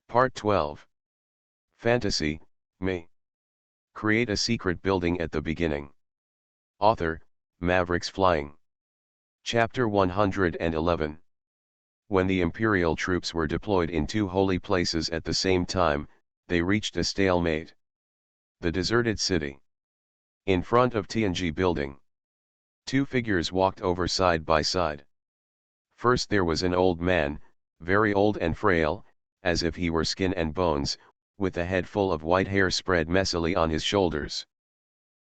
Part 12. Fantasy, Me. Create a secret building at the beginning. Author, Mavericks Flying. Chapter 111. When the Imperial troops were deployed in two holy places at the same time, they reached a stalemate. The deserted city. In front of Tianji building. Two figures walked over side by side. First there was an old man, very old and frail, as if he were skin and bones, with a head full of white hair spread messily on his shoulders.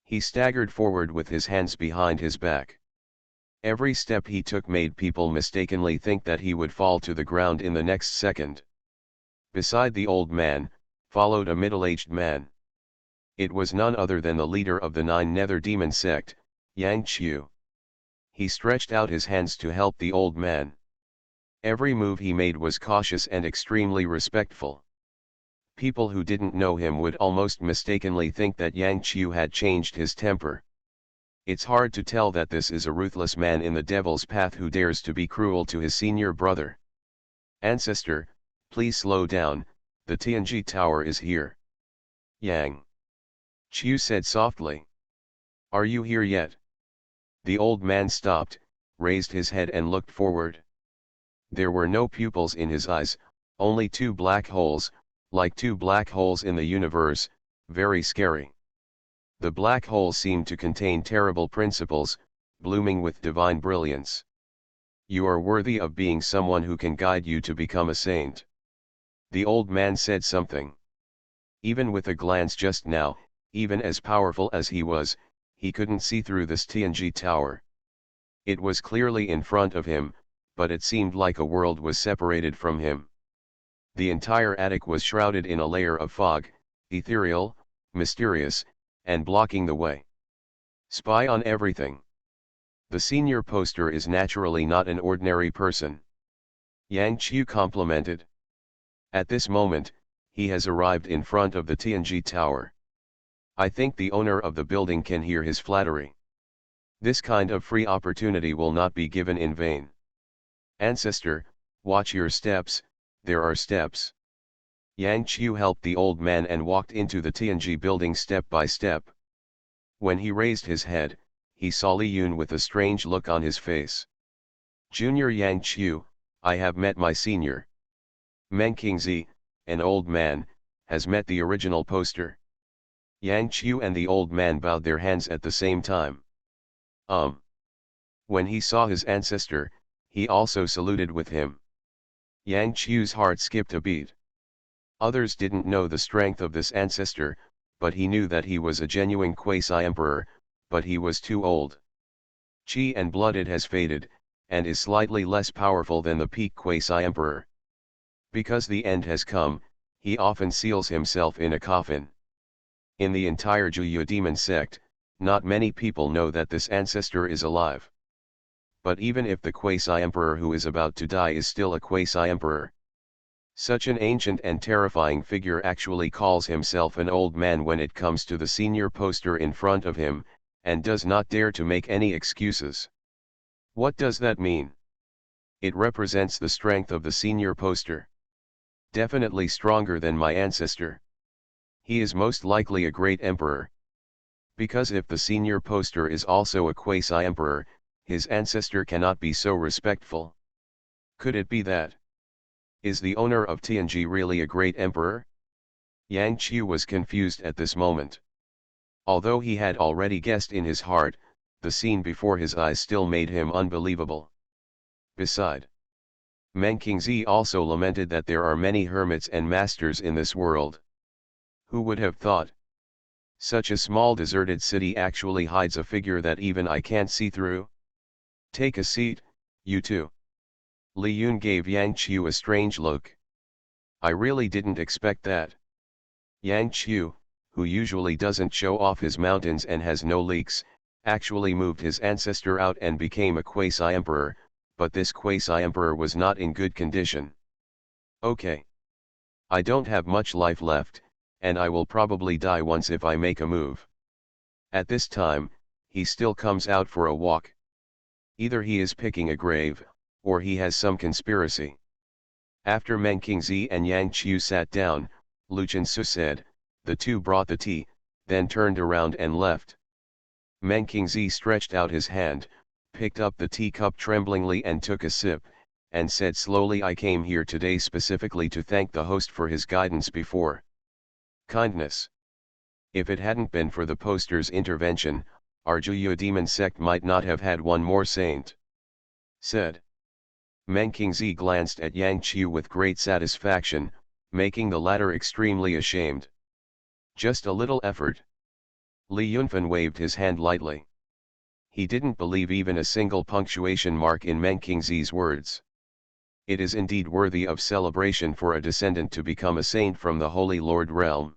He staggered forward with his hands behind his back. Every step he took made people mistakenly think that he would fall to the ground in the next second. Beside the old man, followed a middle-aged man. It was none other than the leader of the Nine Nether Demon sect, Yang Qiu. He stretched out his hands to help the old man. Every move he made was cautious and extremely respectful. People who didn't know him would almost mistakenly think that Yang Qiu had changed his temper. It's hard to tell that this is a ruthless man in the devil's path who dares to be cruel to his senior brother. Ancestor, please slow down, the Tianji Tower is here. Yang Qiu said softly. Are you here yet? The old man stopped, raised his head and looked forward. There were no pupils in his eyes, only two black holes, like two black holes in the universe, very scary. The black holes seemed to contain terrible principles, blooming with divine brilliance. You are worthy of being someone who can guide you to become a saint. The old man said something. Even with a glance just now, even as powerful as he was, he couldn't see through this Tianji Tower. It was clearly in front of him, but it seemed like a world was separated from him. The entire attic was shrouded in a layer of fog, ethereal, mysterious, and blocking the way. Spy on everything. The senior poster is naturally not an ordinary person. Yang Qiu complimented. At this moment, he has arrived in front of the Tianji Tower. I think the owner of the building can hear his flattery. This kind of free opportunity will not be given in vain. Ancestor, watch your steps, there are steps. Yang Qiu helped the old man and walked into the Tianji building step by step. When he raised his head, he saw Li Yun with a strange look on his face. Junior Yang Qiu, I have met my senior. Meng Qingzi, an old man, has met the original poster. Yang Qiu and the old man bowed their hands at the same time. When he saw his ancestor, he also saluted with him. Yang Qiu's heart skipped a beat. Others didn't know the strength of this ancestor, but he knew that he was a genuine quasi-emperor, but he was too old. Qi and blooded has faded, and is slightly less powerful than the peak quasi-emperor. Because the end has come, he often seals himself in a coffin. In the entire Juyu demon sect, not many people know that this ancestor is alive. But even if the quasi-emperor who is about to die is still a quasi-emperor, such an ancient and terrifying figure actually calls himself an old man when it comes to the senior poster in front of him, and does not dare to make any excuses. What does that mean? It represents the strength of the senior poster. Definitely stronger than my ancestor. He is most likely a great emperor. Because if the senior poster is also a quasi-emperor, his ancestor cannot be so respectful. Could it be that? Is the owner of Tianji really a great emperor? Yang Qiu was confused at this moment. Although he had already guessed in his heart, the scene before his eyes still made him unbelievable. Beside, Meng Qingzi also lamented that there are many hermits and masters in this world. Who would have thought? Such a small deserted city actually hides a figure that even I can't see through? Take a seat, you two. Li Yun gave Yang Qiu a strange look. I really didn't expect that. Yang Qiu, who usually doesn't show off his mountains and has no leaks, actually moved his ancestor out and became a quasi-emperor, but this quasi-emperor was not in good condition. Okay. I don't have much life left, and I will probably die once if I make a move. At this time, he still comes out for a walk. Either he is picking a grave, or he has some conspiracy. After Meng Qingzi and Yang Qiu sat down, Lu Chensu said, the two brought the tea, then turned around and left. Meng Qingzi stretched out his hand, picked up the teacup tremblingly and took a sip, and said slowly, I came here today specifically to thank the host for his guidance before. Kindness. If it hadn't been for the poster's intervention, our Juya demon sect might not have had one more saint. Said. Meng Qingzi glanced at Yang Qiu with great satisfaction, making the latter extremely ashamed. Just a little effort. Li Yunfan waved his hand lightly. He didn't believe even a single punctuation mark in Meng Qingzi's words. It is indeed worthy of celebration for a descendant to become a saint from the Holy Lord realm.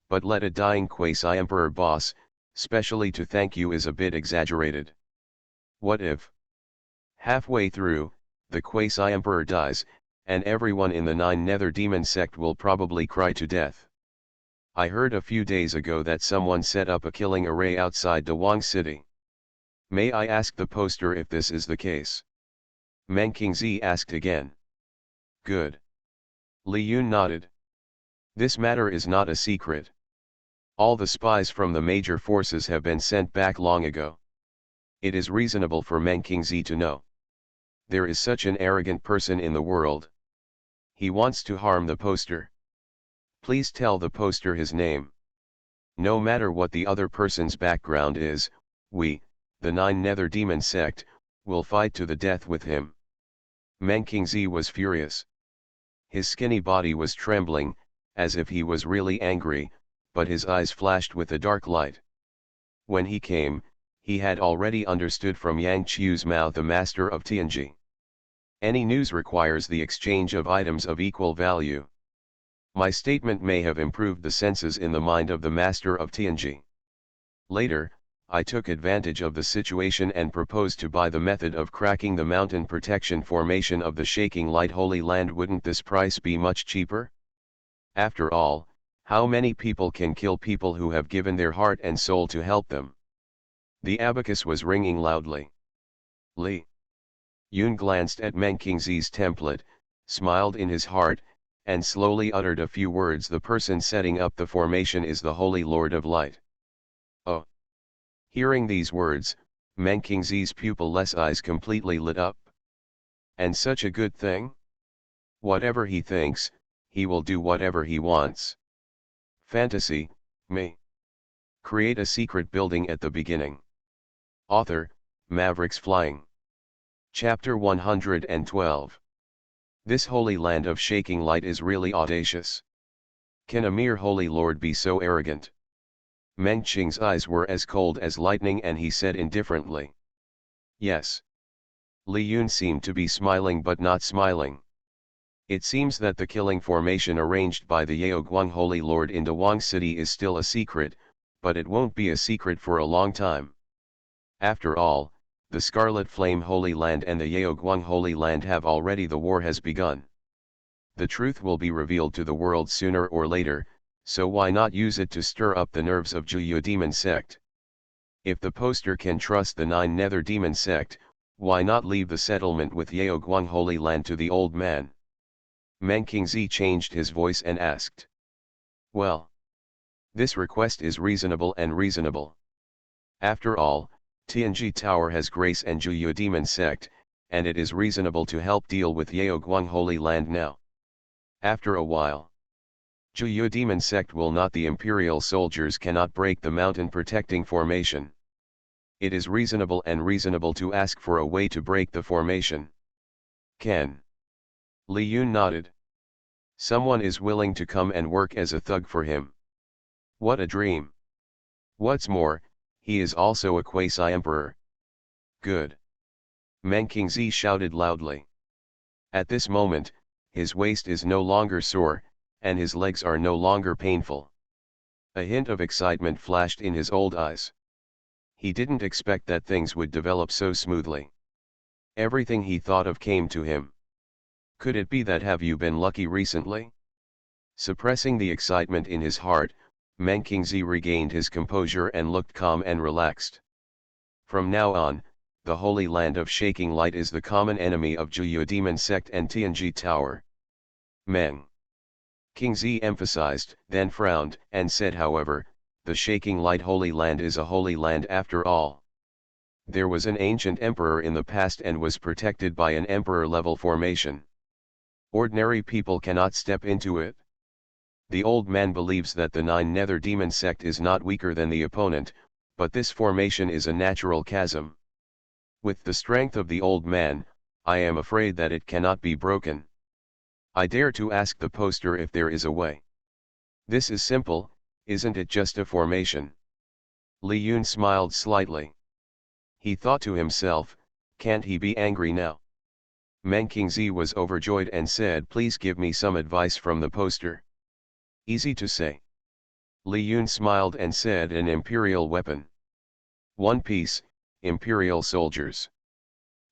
But let a dying quasi-emperor boss, specially to thank you, is a bit exaggerated. What if, halfway through, the quasi-emperor dies, and everyone in the Nine Nether Demon sect will probably cry to death? I heard a few days ago that someone set up a killing array outside Dawang City. May I ask the poster if this is the case? Meng Qingzi asked again. Good. Li Yun nodded. This matter is not a secret. All the spies from the major forces have been sent back long ago. It is reasonable for Meng Qingzi to know. There is such an arrogant person in the world. He wants to harm the poster. Please tell the poster his name. No matter what the other person's background is, we, the Nine Nether Demon sect, will fight to the death with him. Meng Qingzi was furious. His skinny body was trembling, as if he was really angry, but his eyes flashed with a dark light. When he came, he had already understood from Yang Qiu's mouth, the master of Tianji. Any news requires the exchange of items of equal value. My statement may have improved the senses in the mind of the master of Tianji. Later, I took advantage of the situation and proposed to buy the method of cracking the mountain protection formation of the Shaking Light Holy Land. Wouldn't this price be much cheaper? After all, how many people can kill people who have given their heart and soul to help them? The abacus was ringing loudly. Li Yun glanced at Meng Qingzi's template, smiled in his heart, and slowly uttered a few words. The person setting up the formation is the Holy Lord of Light. Oh! Hearing these words, Meng Qingzi's pupil-less eyes completely lit up. And such a good thing? Whatever he thinks, he will do whatever he wants. Fantasy, me. Create a secret building at the beginning. Author, Mavericks Flying. Chapter 112. This holy land of shaking light is really audacious. Can a mere holy lord be so arrogant? Meng Qing's eyes were as cold as lightning and he said indifferently. Yes. Li Yun seemed to be smiling but not smiling. It seems that the killing formation arranged by the Yaoguang Holy Lord in Dawang City is still a secret, but it won't be a secret for a long time. After all, the Scarlet Flame Holy Land and the Yaoguang Holy Land have already. The war has begun. The truth will be revealed to the world sooner or later, so why not use it to stir up the nerves of Juya Demon sect? If the poster can trust the Nine Nether Demon sect, why not leave the settlement with Yaoguang Holy Land to the old man? Meng Qingzi changed his voice and asked. Well, this request is reasonable and reasonable. After all, Tianji Tower has Grace and Juya Demon sect, and it is reasonable to help deal with Yaoguang Holy Land now. After a while, Juya Demon sect will not. The imperial soldiers cannot break the mountain protecting formation. It is reasonable and reasonable to ask for a way to break the formation. Can? Li Yun nodded. Someone is willing to come and work as a thug for him. What a dream. What's more, he is also a quasi-emperor. Good. Meng Qingzi shouted loudly. At this moment, his waist is no longer sore, and his legs are no longer painful. A hint of excitement flashed in his old eyes. He didn't expect that things would develop so smoothly. Everything he thought of came to him. Could it be that have you been lucky recently? Suppressing the excitement in his heart, Meng Qingzi regained his composure and looked calm and relaxed. From now on, the Holy Land of Shaking Light is the common enemy of Juya Demon sect and Tianji Tower. Meng. King Z emphasized, then frowned, and said, however, the shaking light holy land is a holy land after all. There was an ancient emperor in the past and was protected by an emperor-level formation. Ordinary people cannot step into it. The old man believes that the Nine Nether Demon sect is not weaker than the opponent, but this formation is a natural chasm. With the strength of the old man, I am afraid that it cannot be broken. I dare to ask the poster if there is a way. This is simple, isn't it just a formation? Li Yun smiled slightly. He thought to himself, can't he be angry now? Meng Qingzi was overjoyed and said, please give me some advice from the poster. Easy to say. Li Yun smiled and said, an imperial weapon. One piece, imperial soldiers.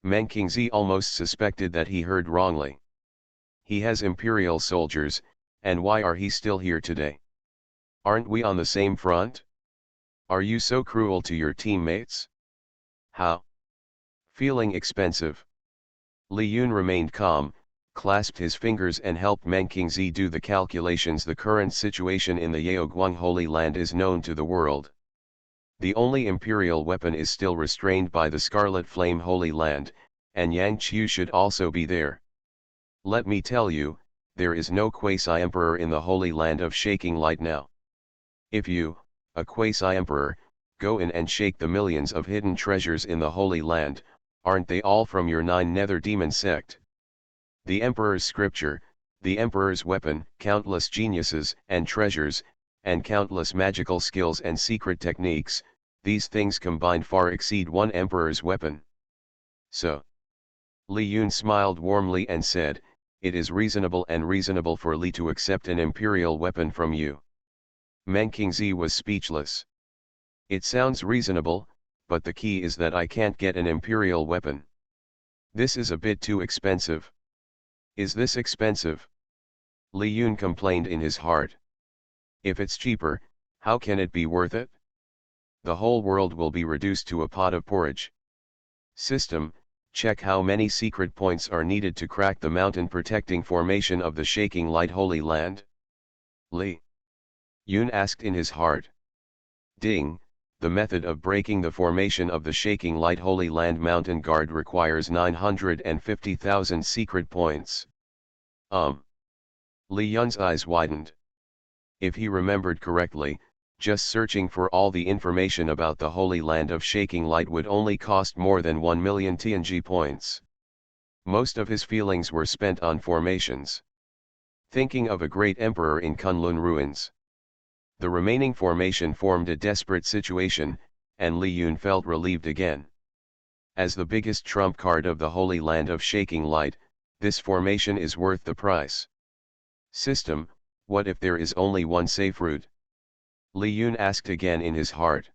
Meng Qingzi almost suspected that he heard wrongly. He has imperial soldiers, and why are he still here today? Aren't we on the same front? Are you so cruel to your teammates? How? Feeling expensive. Li Yun remained calm, clasped his fingers and helped Meng Qingzi do the calculations. The current situation in the Yaoguang Holy Land is known to the world. The only imperial weapon is still restrained by the Scarlet Flame Holy Land, and Yang Qiu should also be there. Let me tell you, there is no quasi-emperor in the Holy Land of Shaking Light now. If you, a quasi-emperor, go in and shake the millions of hidden treasures in the Holy Land, aren't they all from your Nine Nether Demon sect? The Emperor's scripture, the Emperor's weapon, countless geniuses and treasures, and countless magical skills and secret techniques, these things combined far exceed one Emperor's weapon. So, Li Yun smiled warmly and said, it is reasonable for Li to accept an imperial weapon from you. Meng Qingzi was speechless. It sounds reasonable, but the key is that I can't get an imperial weapon. This is a bit too expensive. Is this expensive? Li Yun complained in his heart. If it's cheaper, how can it be worth it? The whole world will be reduced to a pot of porridge. System, check how many secret points are needed to crack the mountain protecting formation of the Shaking Light Holy Land. Li Yun asked in his heart. Ding, the method of breaking the formation of the Shaking Light Holy Land Mountain Guard requires 950,000 secret points. Li Yun's eyes widened. If he remembered correctly, just searching for all the information about the Holy Land of Shaking Light would only cost more than 1 million TNG points. Most of his feelings were spent on formations. Thinking of a great emperor in Kunlun ruins. The remaining formation formed a desperate situation, and Li Yun felt relieved again. As the biggest trump card of the Holy Land of Shaking Light, this formation is worth the price. System, what if there is only one safe route? Li Yun asked again in his heart.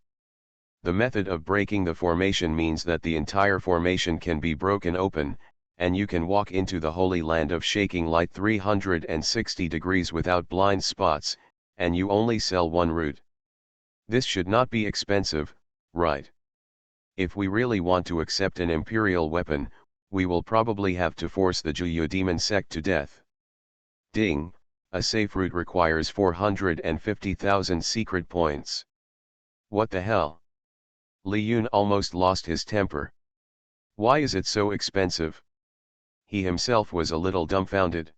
The method of breaking the formation means that the entire formation can be broken open, and you can walk into the Holy Land of Shaking Light 360 degrees without blind spots, and you only sell one route. This should not be expensive, right? If we really want to accept an imperial weapon, we will probably have to force the Juyu Demon sect to death. Ding, a safe route requires 450,000 secret points. What the hell? Li Yun almost lost his temper. Why is it so expensive? He himself was a little dumbfounded.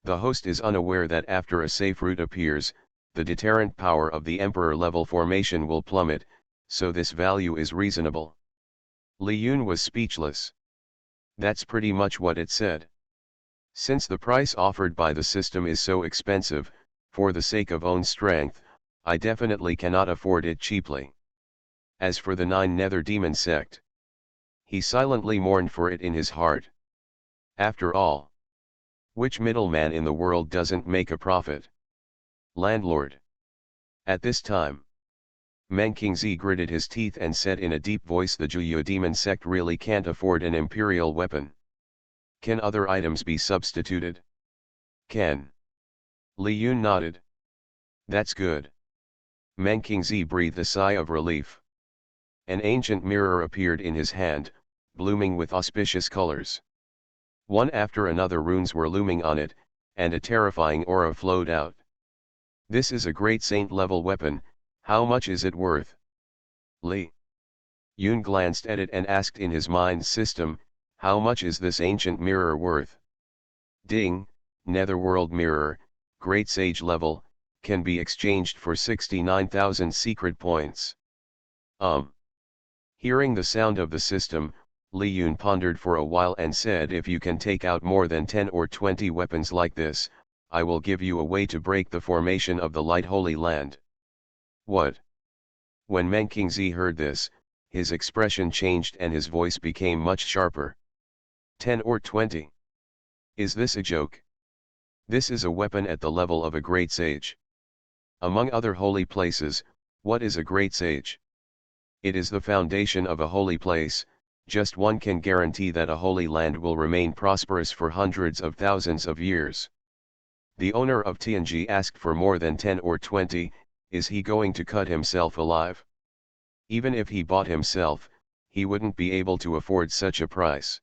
The host is unaware that after a safe route appears, the deterrent power of the emperor-level formation will plummet, so this value is reasonable. Li Yun was speechless. That's pretty much what it said. Since the price offered by the system is so expensive, for the sake of own strength, I definitely cannot afford it cheaply. As for the Nine Nether Demon sect, he silently mourned for it in his heart. After all, which middleman in the world doesn't make a profit? Landlord. At this time, Meng Qingzi gritted his teeth and said in a deep voice, the Juyu Demon sect really can't afford an imperial weapon. Can other items be substituted? Can. Li Yun nodded. That's good. Meng Qingzi breathed a sigh of relief. An ancient mirror appeared in his hand, blooming with auspicious colors. One after another runes were looming on it, and a terrifying aura flowed out. This is a great saint-level weapon, how much is it worth? Li Yun glanced at it and asked in his mind's system, how much is this ancient mirror worth? Ding, netherworld mirror, great sage level, can be exchanged for 69,000 secret points. Hearing the sound of the system, Li Yun pondered for a while and said, if you can take out more than 10 or 20 weapons like this, I will give you a way to break the formation of the Light Holy Land. What? When Menkingzi heard this, his expression changed and his voice became much sharper. 10 or 20? Is this a joke? This is a weapon at the level of a great sage. Among other holy places, what is a great sage? It is the foundation of a holy place. Just one can guarantee that a holy land will remain prosperous for hundreds of thousands of years. The owner of Tianji asked for more than 10 or 20, is he going to cut himself alive? Even if he bought himself, he wouldn't be able to afford such a price.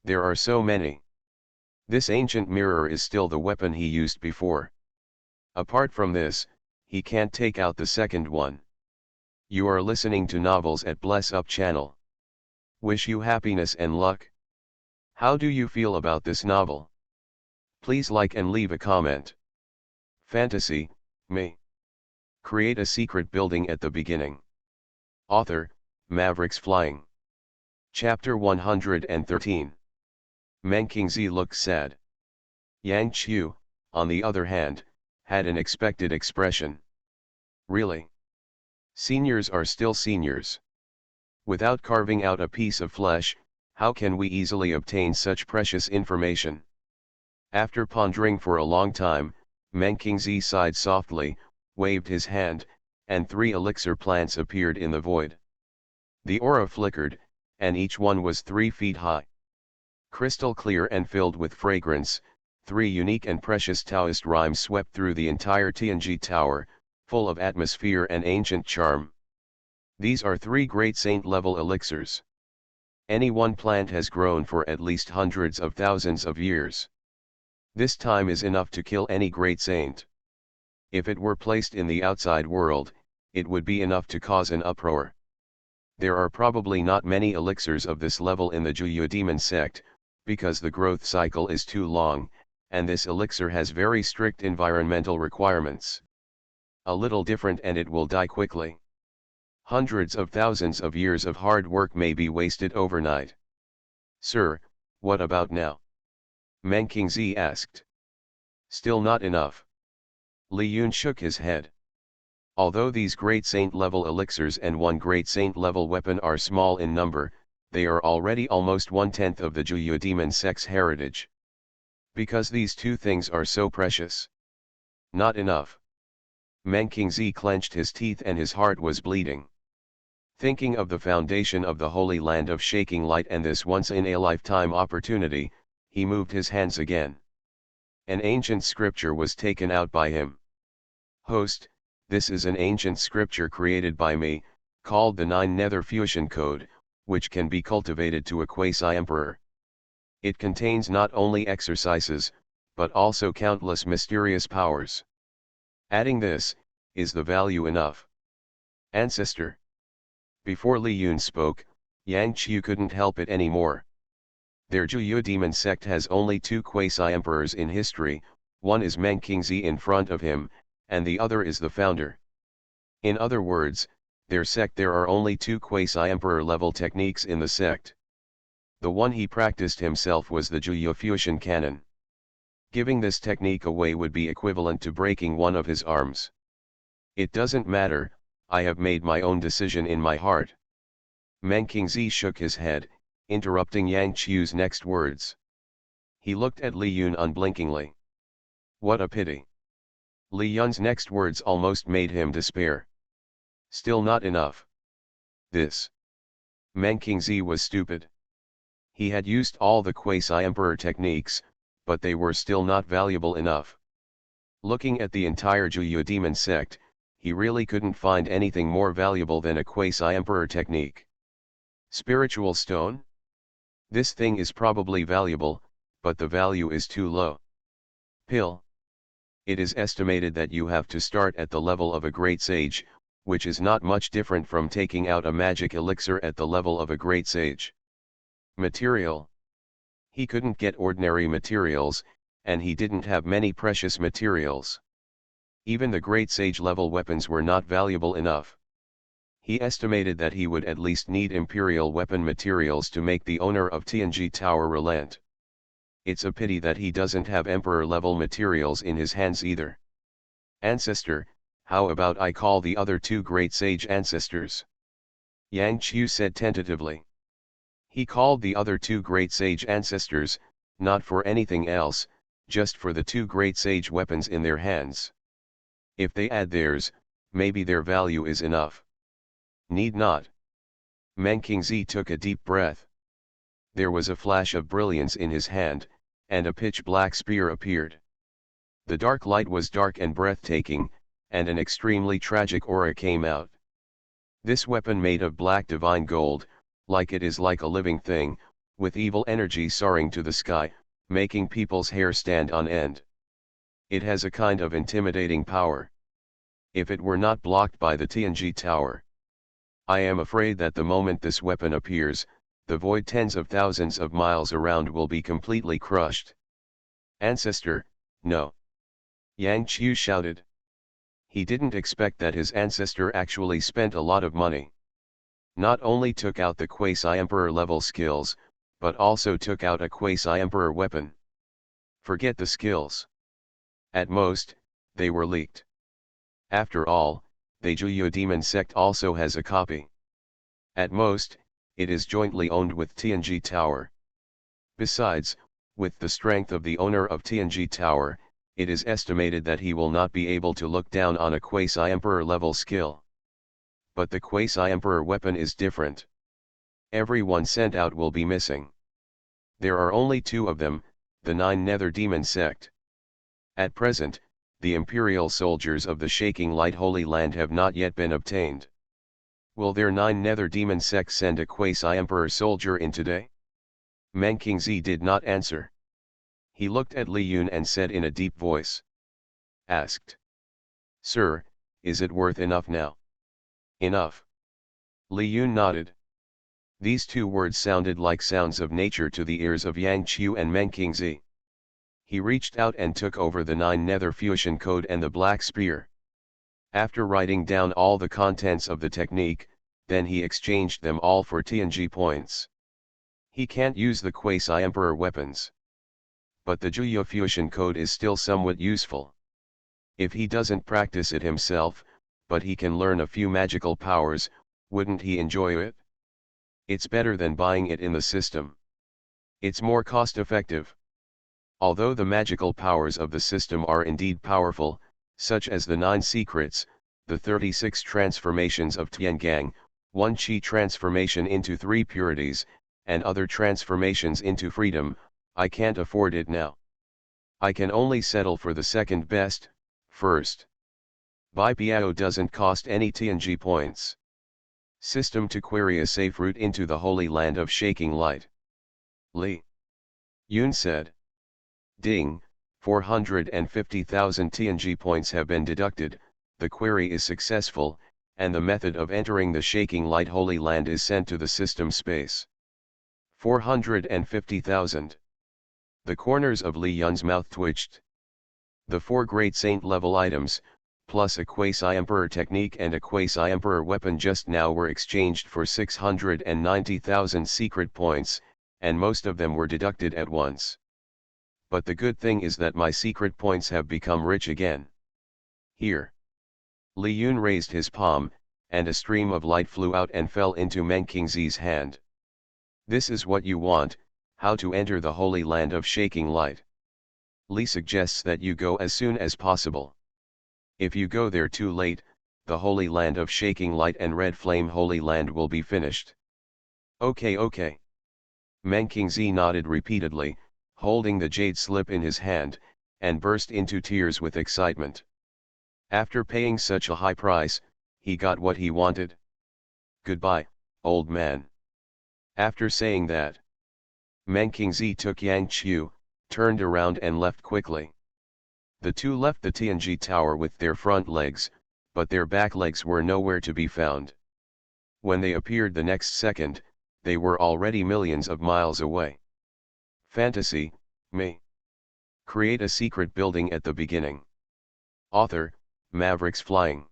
There are so many. This ancient mirror is still the weapon he used before. Apart from this, he can't take out the second one. You are listening to Novels at Bless Up channel. Wish you happiness and luck. How do you feel about this novel? Please like and leave a comment. Fantasy, me. Create a secret building at the beginning. Author, Mavericks Flying. Chapter 113. Menkingzi looked sad. Yang Qiu, on the other hand, had an expected expression. Really? Seniors are still seniors. Without carving out a piece of flesh, how can we easily obtain such precious information? After pondering for a long time, Menkingzi sighed softly, waved his hand, and 3 elixir plants appeared in the void. The aura flickered, and each one was 3 feet high. Crystal clear and filled with fragrance, 3 unique and precious Taoist rhymes swept through the entire Tianji Tower, full of atmosphere and ancient charm. These are 3 great saint-level elixirs. Any one plant has grown for at least hundreds of thousands of years. This time is enough to kill any great saint. If it were placed in the outside world, it would be enough to cause an uproar. There are probably not many elixirs of this level in the Juyu demon sect, because the growth cycle is too long, and this elixir has very strict environmental requirements. A little different and it will die quickly. Hundreds of thousands of years of hard work may be wasted overnight. Sir, what about now? Menkingzi asked. Still not enough. Li Yun shook his head. Although these great saint-level elixirs and one great saint-level weapon are small in number, they are already almost 1/10 of the Juyu demon sect's heritage. Because these 2 things are so precious. Not enough. Menkingzi clenched his teeth and his heart was bleeding. Thinking of the foundation of the Holy Land of Shaking Light and this once-in-a-lifetime opportunity, he moved his hands again. An ancient scripture was taken out by him. Host, this is an ancient scripture created by me, called the 9 Nether Fusion Code, which can be cultivated to a quasi-emperor. It contains not only exercises, but also countless mysterious powers. Adding this, is the value enough? Ancestor. Before Li Yun spoke, Yang Qiu couldn't help it anymore. Their Juyu demon sect has only 2 quasi-emperors in history, one is Menkingzi in front of him, and the other is the founder. In other words, their sect there are only 2 quasi-emperor level techniques in the sect. The one he practiced himself was the Juyu Fusion Cannon. Giving this technique away would be equivalent to breaking one of his arms. It doesn't matter, I have made my own decision in my heart. Menkingzi shook his head, interrupting Yang Qiu's next words. He looked at Li Yun unblinkingly. What a pity. Li Yun's next words almost made him despair. Still not enough. This. Menkingzi was stupid. He had used all the quasi-emperor techniques, but they were still not valuable enough. Looking at the entire Juyu demon sect, he really couldn't find anything more valuable than a quasi-emperor technique. Spiritual stone? This thing is probably valuable, but the value is too low. Pill. It is estimated that you have to start at the level of a great sage, which is not much different from taking out a magic elixir at the level of a great sage. Material. He couldn't get ordinary materials, and he didn't have many precious materials. Even the great sage level weapons were not valuable enough. He estimated that he would at least need imperial weapon materials to make the owner of Tianji Tower relent. It's a pity that he doesn't have emperor level materials in his hands either. Ancestor, how about I call the other two great sage ancestors? Yang Qiu said tentatively. He called the other two great sage ancestors, not for anything else, just for the two great sage weapons in their hands. If they add theirs, maybe their value is enough. Need not. Meng Qingzi took a deep breath. There was a flash of brilliance in his hand, and a pitch-black spear appeared. The dark light was dark and breathtaking, and an extremely tragic aura came out. This weapon made of black divine gold, like it is like a living thing, with evil energy soaring to the sky, making people's hair stand on end. It has a kind of intimidating power. If it were not blocked by the Tianji Tower, I am afraid that the moment this weapon appears, the void tens of thousands of miles around will be completely crushed. Ancestor, no. Yang Qiu shouted. He didn't expect that his ancestor actually spent a lot of money. Not only took out the quasi-emperor level skills, but also took out a quasi-emperor weapon. Forget the skills. At most, they were leaked. After all, the Juyu demon sect also has a copy. At most, it is jointly owned with Tianji Tower. Besides, with the strength of the owner of Tianji Tower, it is estimated that he will not be able to look down on a quasi-emperor level skill. But the quasi-emperor weapon is different. Everyone sent out will be missing. There are only two of them, the 9 Nether Demon sect. At present, the imperial soldiers of the Shaking Light Holy Land have not yet been obtained. Will their 9 Nether Demon sect send a quasi-emperor soldier in today? Meng Qingzi did not answer. He looked at Li Yun and said in a deep voice. Asked. Sir, is it worth enough now? Enough. Li Yun nodded. These two words sounded like sounds of nature to the ears of Yang Qiu and Meng Qingzi. He reached out and took over the 9 Nether Fusion Code and the Black Spear. After writing down all the contents of the technique, then he exchanged them all for Tianji points. He can't use the quasi-emperor weapons. But the Juyu Fusion Code is still somewhat useful. If he doesn't practice it himself, but he can learn a few magical powers, wouldn't he enjoy it? It's better than buying it in the system. It's more cost-effective. Although the magical powers of the system are indeed powerful, such as the 9 secrets, the 36 transformations of Tiangang, 1 Qi transformation into 3 purities, and other transformations into freedom, I can't afford it now. I can only settle for the second best, first. Bai Biao doesn't cost any Tianji points. System to query a safe route into the Holy Land of Shaking Light. Li Yun said. Ding, 450,000 Tianji points have been deducted, the query is successful, and the method of entering the Shaking Light Holy Land is sent to the system space. 450,000. The corners of Li Yun's mouth twitched. The 4 great saint level items, plus a quasi-emperor technique and a quasi-emperor weapon just now were exchanged for 690,000 secret points, and most of them were deducted at once. But the good thing is that my secret points have become rich again. Here. Li Yun raised his palm, and a stream of light flew out and fell into Meng Qingzi's hand. This is what you want, how to enter the Holy Land of Shaking Light. Li suggests that you go as soon as possible. If you go there too late, the Holy Land of Shaking Light and Red Flame Holy Land will be finished. Okay. Meng Qingzi nodded repeatedly, holding the jade slip in his hand, and burst into tears with excitement. After paying such a high price, he got what he wanted. Goodbye, old man. After saying that, Meng Qingzi took Yang Qiu, turned around and left quickly. The two left the Tianji Tower with their front legs, but their back legs were nowhere to be found. When they appeared the next second, they were already millions of miles away. Fantasy, me. Create a secret building at the beginning. Author, Mavericks Flying.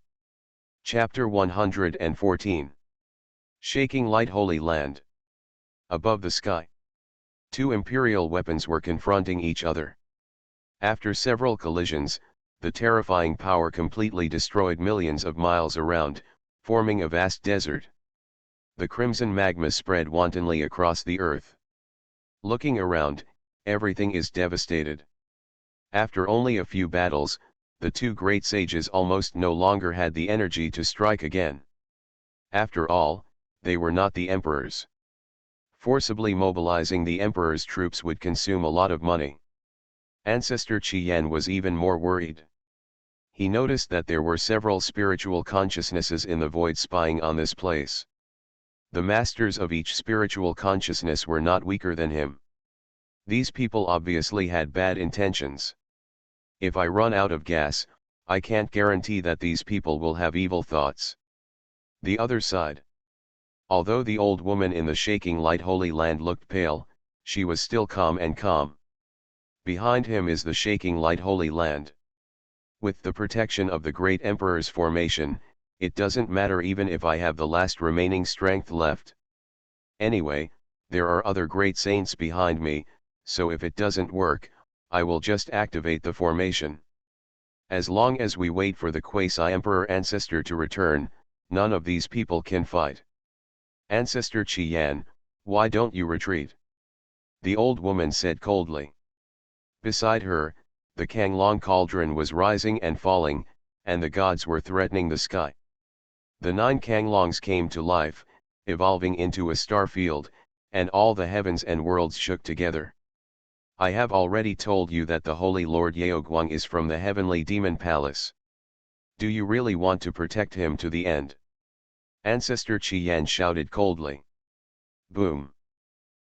Chapter 114. Shaking Light Holy Land. Above the sky, two imperial weapons were confronting each other. After several collisions, the terrifying power completely destroyed millions of miles around, forming a vast desert. The crimson magma spread wantonly across the earth. Looking around, everything is devastated. After only a few battles, the two great sages almost no longer had the energy to strike again. After all, they were not the emperors. Forcibly mobilizing the emperor's troops would consume a lot of money. Ancestor Qi Yan was even more worried. He noticed that there were several spiritual consciousnesses in the void spying on this place. The masters of each spiritual consciousness were not weaker than him. These people obviously had bad intentions. If I run out of gas, I can't guarantee that these people will have evil thoughts. The other side. Although the old woman in the shaking light holy land looked pale, she was still calm and calm. Behind him is the shaking light holy land. With the protection of the great emperor's formation, it doesn't matter even if I have the last remaining strength left. Anyway, there are other great saints behind me, so if it doesn't work, I will just activate the formation. As long as we wait for the quasi-emperor ancestor to return, none of these people can fight. Ancestor Qi Yan, why don't you retreat? The old woman said coldly. Beside her, the Kanglong cauldron was rising and falling, and the gods were threatening the sky. The 9 Kanglongs came to life, evolving into a star field, and all the heavens and worlds shook together. I have already told you that the Holy Lord Yaoguang is from the heavenly demon palace. Do you really want to protect him to the end? Ancestor Qi Yan shouted coldly. Boom!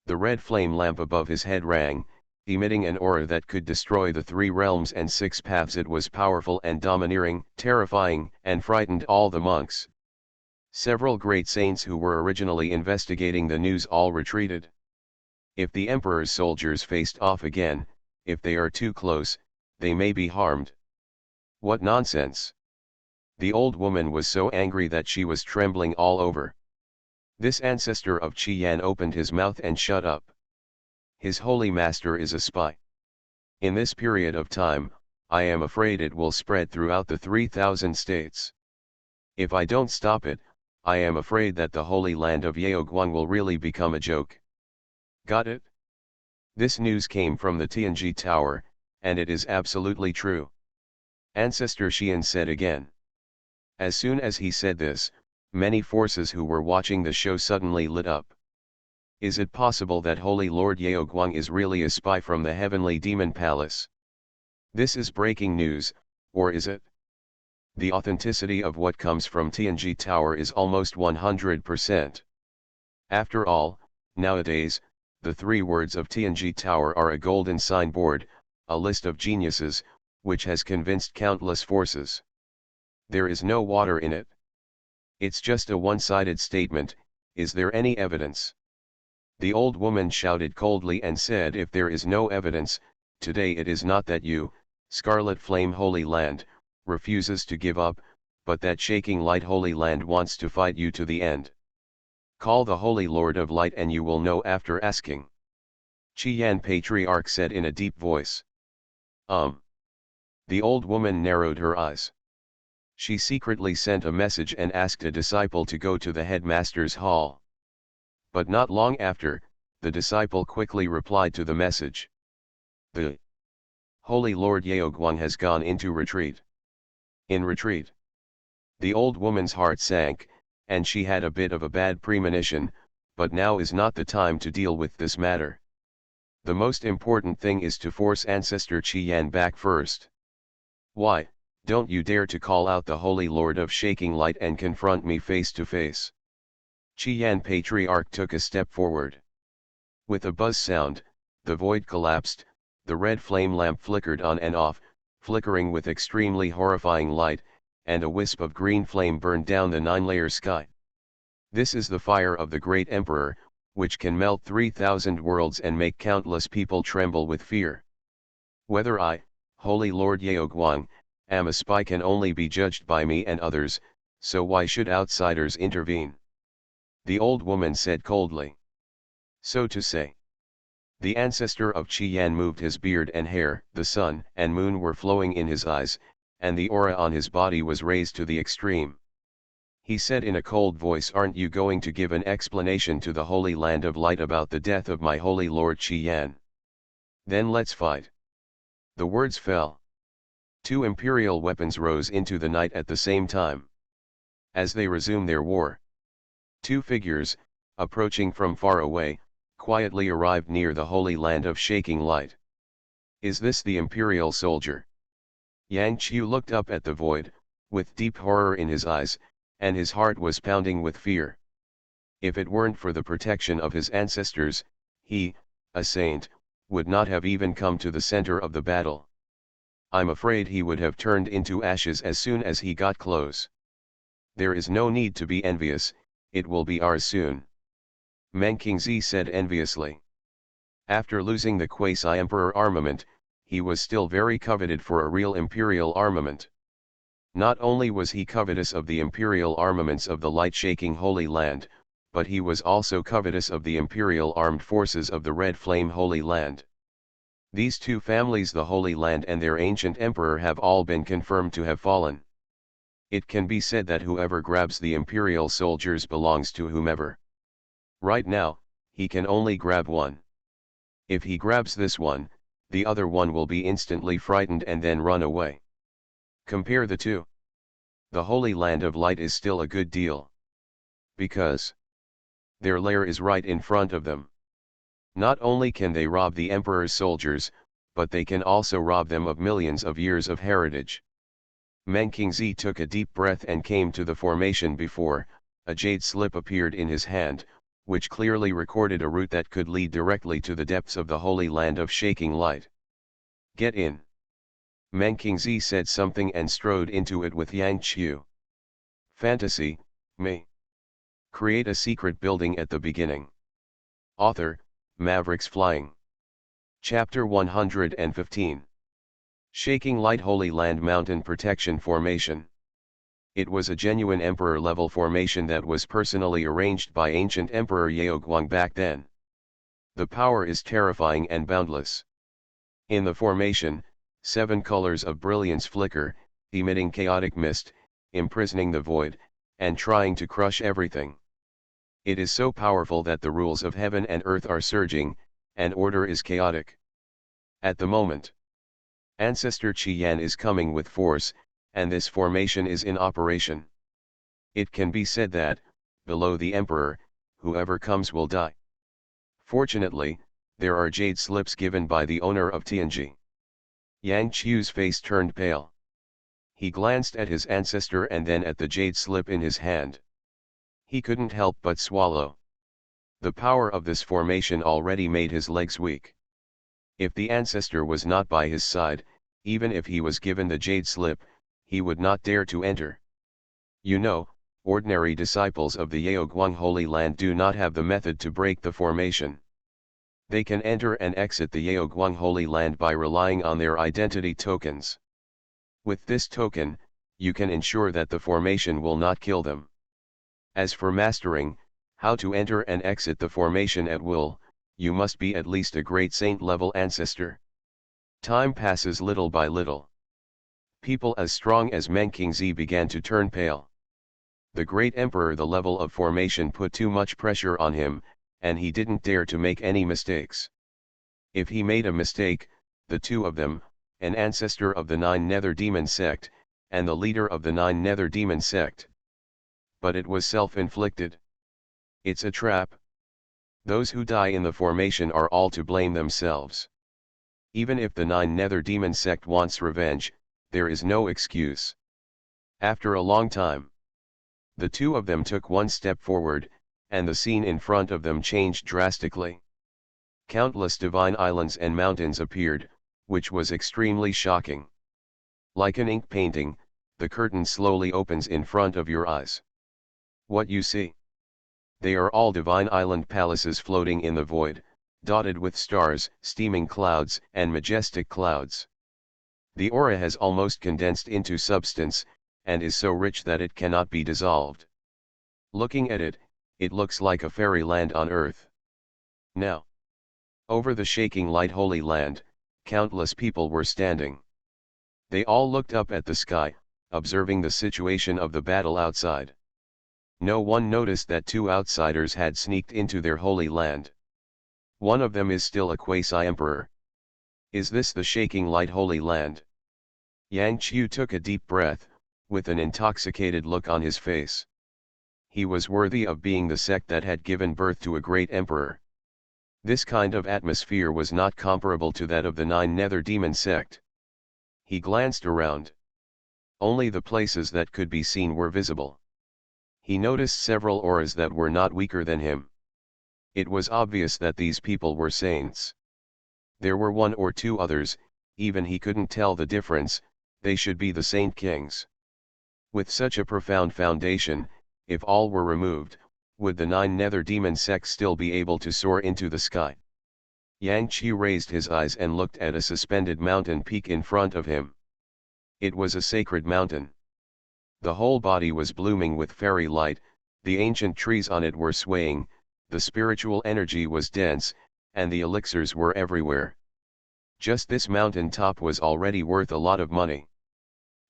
The red flame lamp above his head rang, emitting an aura that could destroy the 3 realms and 6 paths. It was powerful and domineering, terrifying, and frightened all the monks. Several great saints who were originally investigating the news all retreated. If the emperor's soldiers faced off again, if they are too close, they may be harmed. What nonsense! The old woman was so angry that she was trembling all over. This ancestor of Qi Yan opened his mouth and shut up. His holy master is a spy. In this period of time, I am afraid it will spread throughout the 3,000 states. If I don't stop it, I am afraid that the holy land of Yaoguang will really become a joke. Got it? This news came from the Tianji Tower, and it is absolutely true. Ancestor Xian said again. As soon as he said this, many forces who were watching the show suddenly lit up. Is it possible that Holy Lord Yaoguang is really a spy from the heavenly demon palace? This is breaking news, or is it? The authenticity of what comes from Tianji Tower is almost 100%. After all, nowadays, the 3 words of Tianji Tower are a golden signboard, a list of geniuses, which has convinced countless forces. There is no water in it. It's just a one-sided statement. Is there any evidence? The old woman shouted coldly and said, if there is no evidence, today it is not that you, Scarlet Flame Holy Land, refuses to give up, but that Shaking Light Holy Land wants to fight you to the end. Call the Holy Lord of Light and you will know after asking. Qi Yan Patriarch said in a deep voice. The old woman narrowed her eyes. She secretly sent a message and asked a disciple to go to the headmaster's hall. But not long after, the disciple quickly replied to the message. The Holy Lord Yaoguang has gone into retreat. In retreat. The old woman's heart sank, and she had a bit of a bad premonition, but now is not the time to deal with this matter. The most important thing is to force Ancestor Qi Yan back first. Why, don't you dare to call out the Holy Lord of Shaking Light and confront me face to face. Qi Yan Patriarch took a step forward. With a buzz sound, the void collapsed, the red flame lamp flickered on and off, flickering with extremely horrifying light, and a wisp of green flame burned down the 9-layer sky. This is the fire of the great emperor, which can melt 3,000 worlds and make countless people tremble with fear. Whether I, Holy Lord Yeoguang, am a spy can only be judged by me and others, so why should outsiders intervene? The old woman said coldly. So to say. The ancestor of Qi Yan moved his beard and hair, the sun and moon were flowing in his eyes, and the aura on his body was raised to the extreme. He said in a cold voice, "Aren't you going to give an explanation to the Holy Land of Light about the death of my holy lord Qi Yan? Then let's fight." The words fell. 2 imperial weapons rose into the night at the same time. As they resumed their war, 2 figures, approaching from far away, quietly arrived near the Holy Land of Shaking Light. Is this the imperial soldier? Yang Qiu looked up at the void, with deep horror in his eyes, and his heart was pounding with fear. If it weren't for the protection of his ancestors, he, a saint, would not have even come to the center of the battle. I'm afraid he would have turned into ashes as soon as he got close. There is no need to be envious, it will be ours soon. Meng Qingzi said enviously. After losing the quasi-emperor armament, he was still very coveted for a real imperial armament. Not only was he covetous of the imperial armaments of the light-shaking Holy Land, but he was also covetous of the imperial armed forces of the Red Flame Holy Land. These 2 families, the Holy Land and their ancient emperor, have all been confirmed to have fallen. It can be said that whoever grabs the imperial soldiers belongs to whomever. Right now, he can only grab one. If he grabs this one, the other one will be instantly frightened and then run away. Compare the 2. The Holy Land of Light is still a good deal. Because their lair is right in front of them. Not only can they rob the emperor's soldiers, but they can also rob them of millions of years of heritage. Meng Qingzi took a deep breath and came to the formation before. A jade slip appeared in his hand, which clearly recorded a route that could lead directly to the depths of the Holy Land of Shaking Light. Get in. Meng Qingzi said something and strode into it with Yang Qiu. Fantasy, me. Create a secret building at the beginning. Author, Mavericks Flying. Chapter 115. Shaking Light Holy Land Mountain Protection Formation. It was a genuine emperor-level formation that was personally arranged by ancient Emperor Yeoguang back then. The power is terrifying and boundless. In the formation, 7 colors of brilliance flicker, emitting chaotic mist, imprisoning the void, and trying to crush everything. It is so powerful that the rules of heaven and earth are surging, and order is chaotic. At the moment, Ancestor Qi Yan is coming with force, and this formation is in operation. It can be said that, below the Emperor, whoever comes will die. Fortunately, there are jade slips given by the owner of Tianji. Yang Qiu's face turned pale. He glanced at his ancestor and then at the jade slip in his hand. He couldn't help but swallow. The power of this formation already made his legs weak. If the ancestor was not by his side, even if he was given the jade slip, he would not dare to enter. You know, ordinary disciples of the Yeoguang Holy Land do not have the method to break the formation. They can enter and exit the Yeoguang Holy Land by relying on their identity tokens. With this token, you can ensure that the formation will not kill them. As for mastering how to enter and exit the formation at will, you must be at least a great saint-level ancestor. Time passes little by little. People as strong as Meng Qingzi began to turn pale. The great emperor, the level of formation put too much pressure on him, and he didn't dare to make any mistakes. If he made a mistake, the 2 of them, an ancestor of the 9 Nether Demon sect, and the leader of the 9 Nether Demon sect. But it was self-inflicted. It's a trap. Those who die in the formation are all to blame themselves. Even if the 9 Nether Demon sect wants revenge, there is no excuse. After a long time, the 2 of them took one step forward, and the scene in front of them changed drastically. Countless divine islands and mountains appeared, which was extremely shocking. Like an ink painting, the curtain slowly opens in front of your eyes. What you see? They are all divine island palaces floating in the void, dotted with stars, steaming clouds, and majestic clouds. The aura has almost condensed into substance, and is so rich that it cannot be dissolved. Looking at it, it looks like a fairyland on earth. Now, over the shaking light holy land, countless people were standing. They all looked up at the sky, observing the situation of the battle outside. No one noticed that two outsiders had sneaked into their holy land. One of them is still a quasi-emperor. Is this the shaking light holy land? Yang Qiu took a deep breath, with an intoxicated look on his face. He was worthy of being the sect that had given birth to a great emperor. This kind of atmosphere was not comparable to that of the Nine Nether Demon sect. He glanced around. Only the places that could be seen were visible. He noticed several auras that were not weaker than him. It was obvious that these people were saints. There were one or two others, even he couldn't tell the difference, they should be the saint kings. With such a profound foundation, if all were removed, would the Nine Nether Demon sect still be able to soar into the sky? Yang Qi raised his eyes and looked at a suspended mountain peak in front of him. It was a sacred mountain. The whole body was blooming with fairy light, the ancient trees on it were swaying, the spiritual energy was dense, and the elixirs were everywhere. Just this mountain top was already worth a lot of money.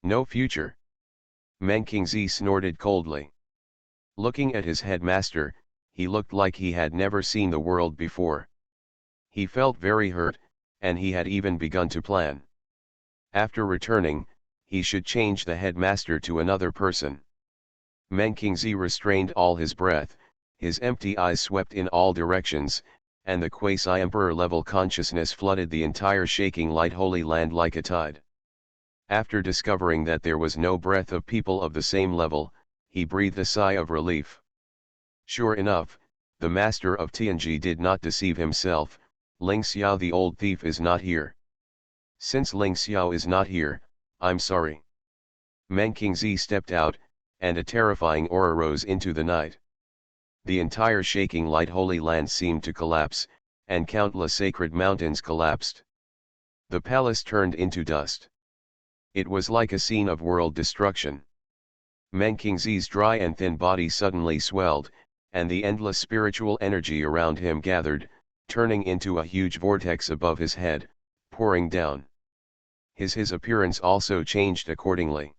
No future. Meng Qingzi snorted coldly. Looking at his headmaster, he looked like he had never seen the world before. He felt very hurt, and he had even begun to plan. After returning, he should change the headmaster to another person. Meng Qingzi restrained all his breath, his empty eyes swept in all directions, and the quasi-emperor level consciousness flooded the entire shaking light holy land like a tide. After discovering that there was no breath of people of the same level, he breathed a sigh of relief. Sure enough, the master of Tianji did not deceive himself. Ling Xiao the old thief is not here. Since Ling Xiao is not here, I'm sorry. Meng Qingzi stepped out, and a terrifying aura rose into the night. The entire shaking light holy land seemed to collapse, and countless sacred mountains collapsed. The palace turned into dust. It was like a scene of world destruction. Meng Qingzi's dry and thin body suddenly swelled, and the endless spiritual energy around him gathered, turning into a huge vortex above his head, pouring down. His appearance also changed accordingly.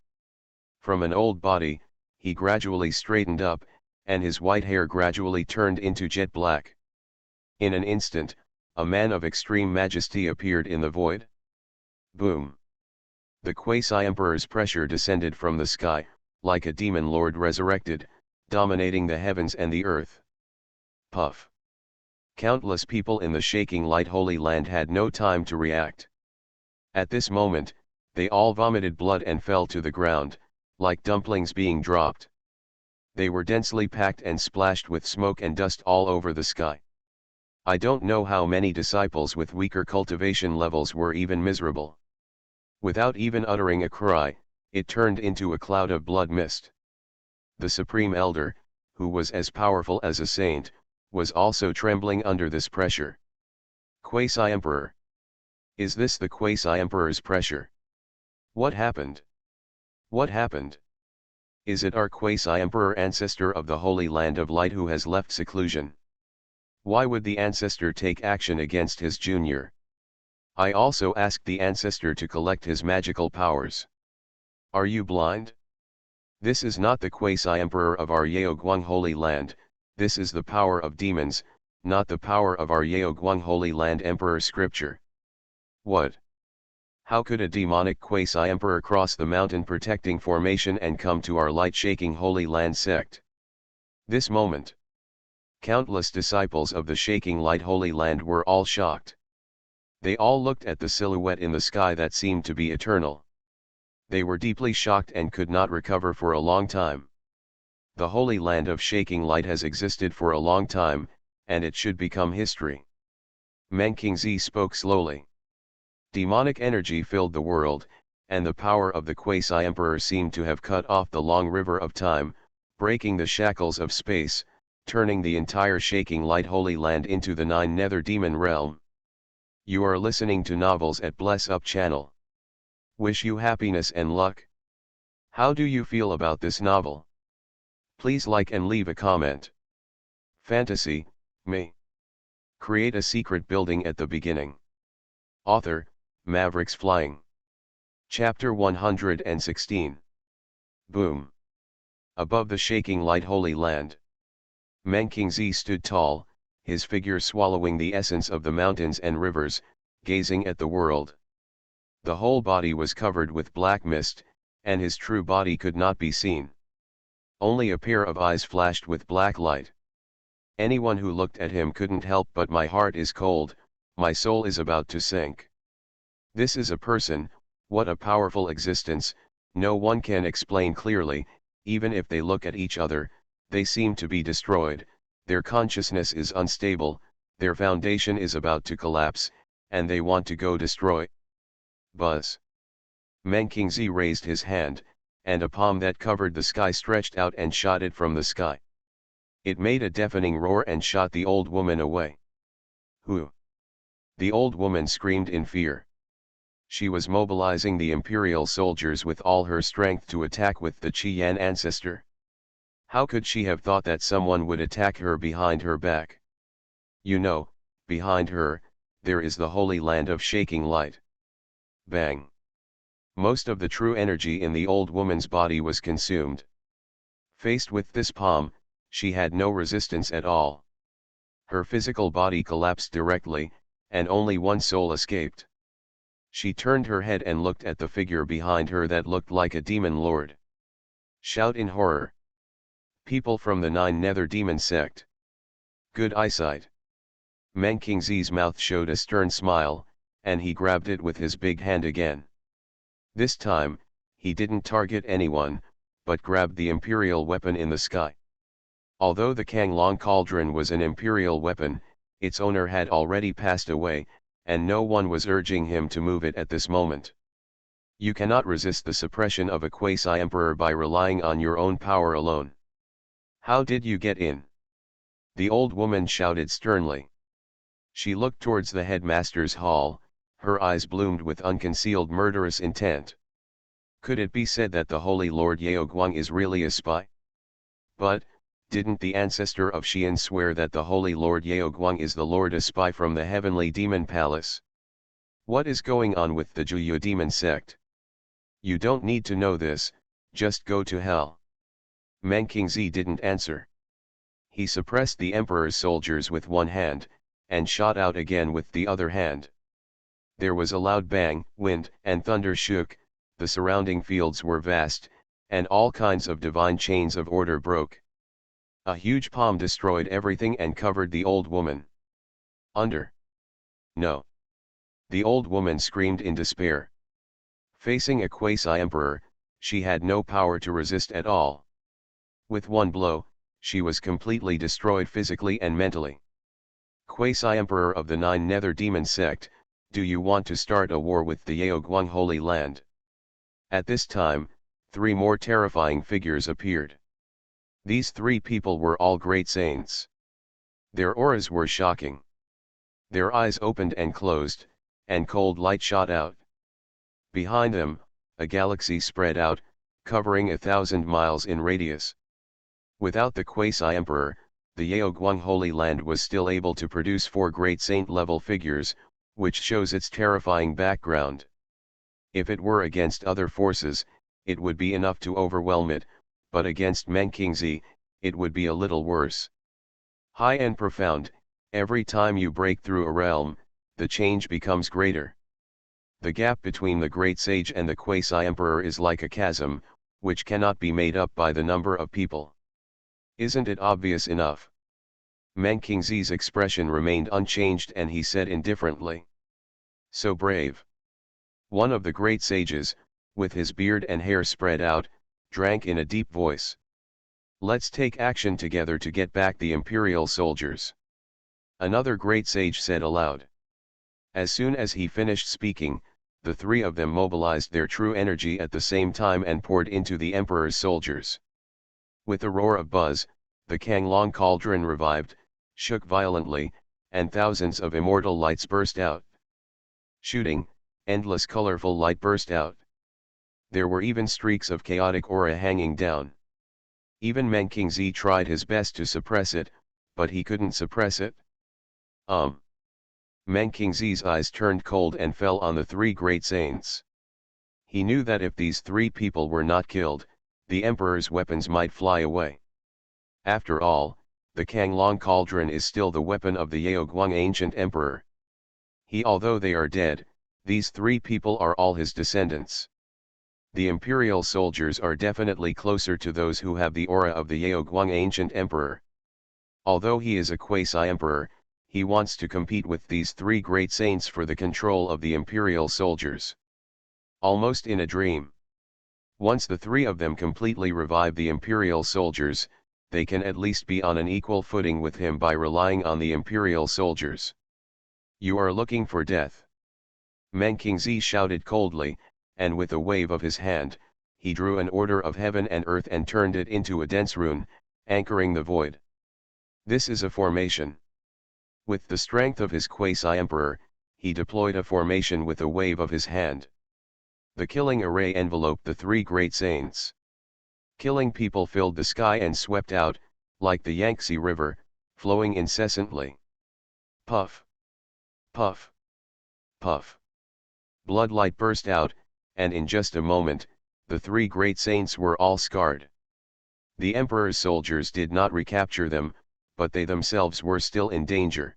From an old body, he gradually straightened up, and his white hair gradually turned into jet black. In an instant, a man of extreme majesty appeared in the void. Boom! The quasi-emperor's pressure descended from the sky, like a demon lord resurrected, dominating the heavens and the earth. Puff! Countless people in the shaking light holy land had no time to react. At this moment, they all vomited blood and fell to the ground, like dumplings being dropped. They were densely packed and splashed with smoke and dust all over the sky. I don't know how many disciples with weaker cultivation levels were even miserable. Without even uttering a cry, it turned into a cloud of blood mist. The Supreme Elder, who was as powerful as a saint, was also trembling under this pressure. Quasi-Emperor. Is this the Quasi-Emperor's pressure? What happened? What happened? Is it our Quasi-Emperor ancestor of the Holy Land of Light who has left seclusion? Why would the ancestor take action against his junior? I also asked the ancestor to collect his magical powers. Are you blind? This is not the Quasi-Emperor of our Yaoguang Holy Land, this is the power of demons, not the power of our Yaoguang Holy Land Emperor scripture. What? How could a demonic Quasi-Emperor cross the mountain protecting formation and come to our light-shaking Holy Land sect? This moment, countless disciples of the shaking light Holy Land were all shocked. They all looked at the silhouette in the sky that seemed to be eternal. They were deeply shocked and could not recover for a long time. The Holy Land of shaking light has existed for a long time, and it should become history. Meng Qingzi spoke slowly. Demonic energy filled the world, and the power of the quasi-emperor seemed to have cut off the long river of time, breaking the shackles of space, turning the entire shaking light holy land into the nine nether demon realm. You are listening to Novels at Bless Up channel. Wish you happiness and luck. How do you feel about this novel? Please like and leave a comment. Fantasy, me. Create a secret building at the beginning. Author, Mavericks Flying. Chapter 116. Boom. Above the shaking light holy land, Menkingzi stood tall, his figure swallowing the essence of the mountains and rivers, gazing at the world. The whole body was covered with black mist, and his true body could not be seen. Only a pair of eyes flashed with black light. Anyone who looked at him couldn't help but my heart is cold, my soul is about to sink. This is a person, what a powerful existence, no one can explain clearly, even if they look at each other, they seem to be destroyed, their consciousness is unstable, their foundation is about to collapse, and they want to go destroy. Buzz. Menkingzi raised his hand, and a palm that covered the sky stretched out and shot it from the sky. It made a deafening roar and shot the old woman away. Who? The old woman screamed in fear. She was mobilizing the imperial soldiers with all her strength to attack with the Qian ancestor. How could she have thought that someone would attack her behind her back? You know, behind her, there is the holy land of shaking light. Bang. Most of the true energy in the old woman's body was consumed. Faced with this palm, she had no resistance at all. Her physical body collapsed directly, and only one soul escaped. She turned her head and looked at the figure behind her that looked like a demon lord. Shout in horror. People from the Nine Nether Demon sect. Good eyesight. Menkingzi's mouth showed a stern smile, and he grabbed it with his big hand again. This time, he didn't target anyone, but grabbed the imperial weapon in the sky. Although the Kanglong cauldron was an imperial weapon, its owner had already passed away, and no one was urging him to move it at this moment. You cannot resist the suppression of a quasi-emperor by relying on your own power alone. How did you get in? The old woman shouted sternly. She looked towards the headmaster's hall, her eyes bloomed with unconcealed murderous intent. Could it be said that the Holy Lord Yaoguang is really a spy? But, didn't the ancestor of Xian swear that the Holy Lord Yaoguang is the Lord a spy from the heavenly demon palace? What is going on with the Juyu demon sect? You don't need to know this, just go to hell. Menkingzi didn't answer. He suppressed the emperor's soldiers with one hand, and shot out again with the other hand. There was a loud bang, wind and thunder shook, the surrounding fields were vast, and all kinds of divine chains of order broke. A huge palm destroyed everything and covered the old woman. Under. No. The old woman screamed in despair. Facing a quasi-emperor, she had no power to resist at all. With one blow, she was completely destroyed physically and mentally. Quasi-emperor of the Nine Nether Demon sect, do you want to start a war with the Yaoguang Holy Land? At this time, 3 more terrifying figures appeared. These 3 people were all great saints. Their auras were shocking. Their eyes opened and closed, and cold light shot out. Behind them, a galaxy spread out, covering 1,000 miles in radius. Without the quasi-emperor, the Yaoguang Holy Land was still able to produce 4 great saint-level figures, which shows its terrifying background. If it were against other forces, it would be enough to overwhelm it, but against Menkingzi, it would be a little worse. High and profound, every time you break through a realm, the change becomes greater. The gap between the great sage and the quasi-emperor is like a chasm, which cannot be made up by the number of people. Isn't it obvious enough? Menkingzi's expression remained unchanged and he said indifferently. So brave. One of the great sages, with his beard and hair spread out, drank in a deep voice. Let's take action together to get back the imperial soldiers. Another great sage said aloud. As soon as he finished speaking, the three of them mobilized their true energy at the same time and poured into the emperor's soldiers. With a roar of buzz, the Kanglong cauldron revived, shook violently, and thousands of immortal lights burst out. Shooting, endless colorful light burst out. There were even streaks of chaotic aura hanging down. Even Meng Qingzi tried his best to suppress it, but he couldn't suppress it. Meng Qingzi's eyes turned cold and fell on the three great saints. He knew that if these three people were not killed, the emperor's weapons might fly away. After all, the Kanglong cauldron is still the weapon of the Yaoguang ancient emperor. Although they are dead, these three people are all his descendants. The imperial soldiers are definitely closer to those who have the aura of the Yaoguang ancient emperor. Although he is a quasi-emperor, he wants to compete with these three great saints for the control of the imperial soldiers. Almost in a dream. Once the three of them completely revive the imperial soldiers, they can at least be on an equal footing with him by relying on the imperial soldiers. You are looking for death. Meng Qingzi shouted coldly, and with a wave of his hand, he drew an order of heaven and earth and turned it into a dense rune, anchoring the void. This is a formation. With the strength of his quasi-emperor, he deployed a formation with a wave of his hand. The killing array enveloped the three great saints. Killing people filled the sky and swept out, like the Yangtze River, flowing incessantly. Puff! Puff! Puff! Bloodlight burst out, and in just a moment, the three great saints were all scarred. The emperor's soldiers did not recapture them, but they themselves were still in danger.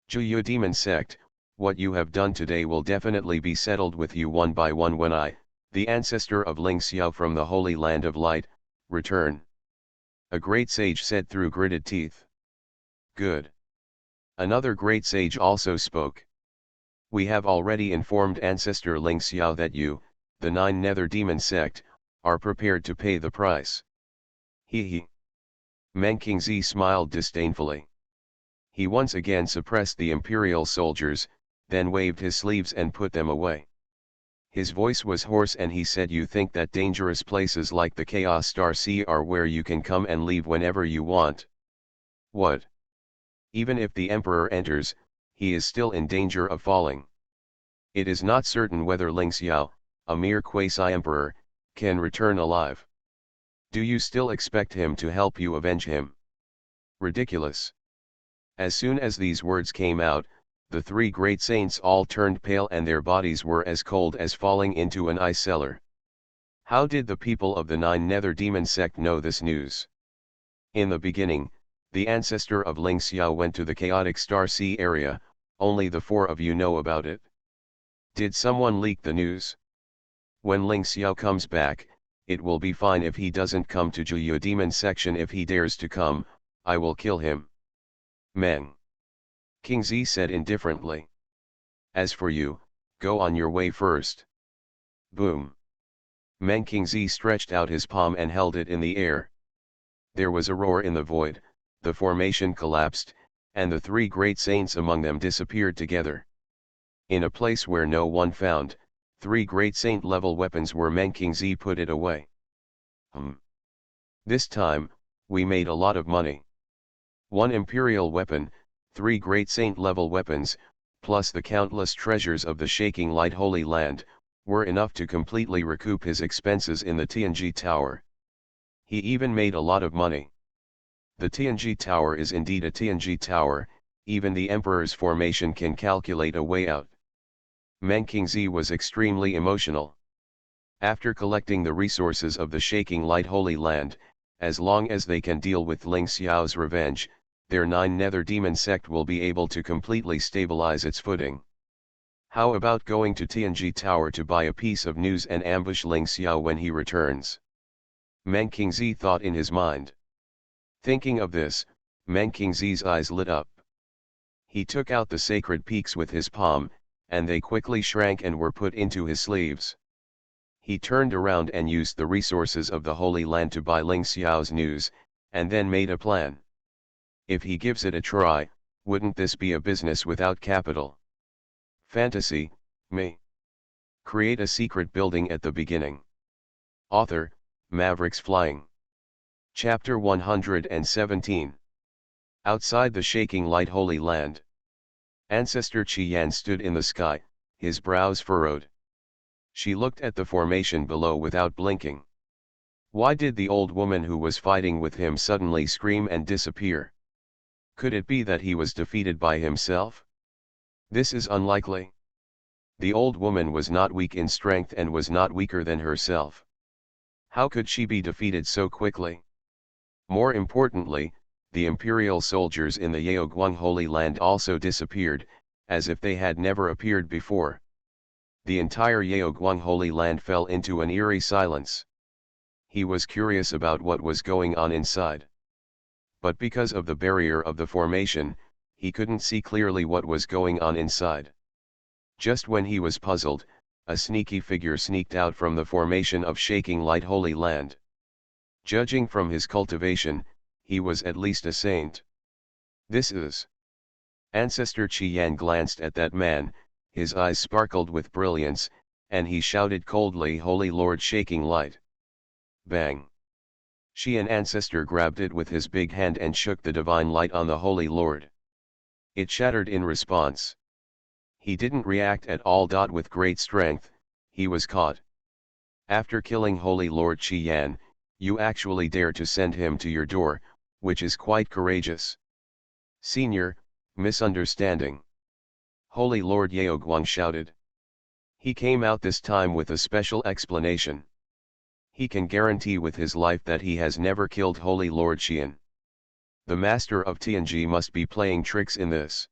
Juyu demon sect, what you have done today will definitely be settled with you one by one when I, the ancestor of Ling Xiao from the Holy Land of Light, return. A great sage said through gritted teeth. Good. Another great sage also spoke. We have already informed Ancestor Ling Xiao that you, the Nine Nether Demon sect, are prepared to pay the price. He. Meng Qingzi smiled disdainfully. He once again suppressed the imperial soldiers, then waved his sleeves and put them away. His voice was hoarse and he said, you think that dangerous places like the Chaos Star Sea are where you can come and leave whenever you want. What? Even if the emperor enters, he is still in danger of falling. It is not certain whether Ling Xiao, a mere quasi-emperor, can return alive. Do you still expect him to help you avenge him? Ridiculous. As soon as these words came out, the three great saints all turned pale and their bodies were as cold as falling into an ice cellar. How did the people of the Nine Nether Demon sect know this news? In the beginning, the ancestor of Ling Xiao went to the chaotic Star Sea area, only the four of you know about it. Did someone leak the news? When Ling Xiao comes back, it will be fine if he doesn't come to Juyu Demon section. If he dares to come, I will kill him. Meng Qingzi said indifferently. As for you, go on your way first. Boom. Meng Qingzi stretched out his palm and held it in the air. There was a roar in the void, the formation collapsed, and the three great saints among them disappeared together. In a place where no one found, three great saint-level weapons were. Meng Qingzi put it away. This time, we made a lot of money. One imperial weapon, three great saint-level weapons, plus the countless treasures of the Shaking Light Holy Land, were enough to completely recoup his expenses in the Tianji Tower. He even made a lot of money. The Tianji Tower is indeed a Tianji Tower, even the Emperor's formation can calculate a way out. Meng Qingzi was extremely emotional. After collecting the resources of the Shaking Light Holy Land, as long as they can deal with Ling Xiao's revenge, their Nine Nether Demon sect will be able to completely stabilize its footing. How about going to Tianji Tower to buy a piece of news and ambush Ling Xiao when he returns? Meng Qingzi thought in his mind. Thinking of this, Meng Qingzi's eyes lit up. He took out the sacred peaks with his palm, and they quickly shrank and were put into his sleeves. He turned around and used the resources of the Holy Land to buy Ling Xiao's news, and then made a plan. If he gives it a try, wouldn't this be a business without capital? Fantasy, me. Create a secret building at the beginning. Author, Mavericks Flying. Chapter 117. Outside the shaking light Holy Land. Ancestor Qi Yan stood in the sky, his brows furrowed. She looked at the formation below without blinking. Why did the old woman who was fighting with him suddenly scream and disappear? Could it be that he was defeated by himself? This is unlikely. The old woman was not weak in strength and was not weaker than herself. How could she be defeated so quickly? More importantly, the imperial soldiers in the Yaoguang Holy Land also disappeared, as if they had never appeared before. The entire Yaoguang Holy Land fell into an eerie silence. He was curious about what was going on inside. But because of the barrier of the formation, he couldn't see clearly what was going on inside. Just when he was puzzled, a sneaky figure sneaked out from the formation of shaking light Holy Land. Judging from his cultivation, he was at least a saint. This is. Ancestor Qi Yan glanced at that man, his eyes sparkled with brilliance, and he shouted coldly, "Holy Lord Shaking Light!" Bang! Qian Ancestor grabbed it with his big hand and shook the divine light on the Holy Lord. It shattered in response. He didn't react at all. With great strength, he was caught. After killing Holy Lord Qi Yan, you actually dare to send him to your door, which is quite courageous. Senior, misunderstanding. Holy Lord Yaoguang shouted. He came out this time with a special explanation. He can guarantee with his life that he has never killed Holy Lord Qian. The master of Tianji must be playing tricks in this.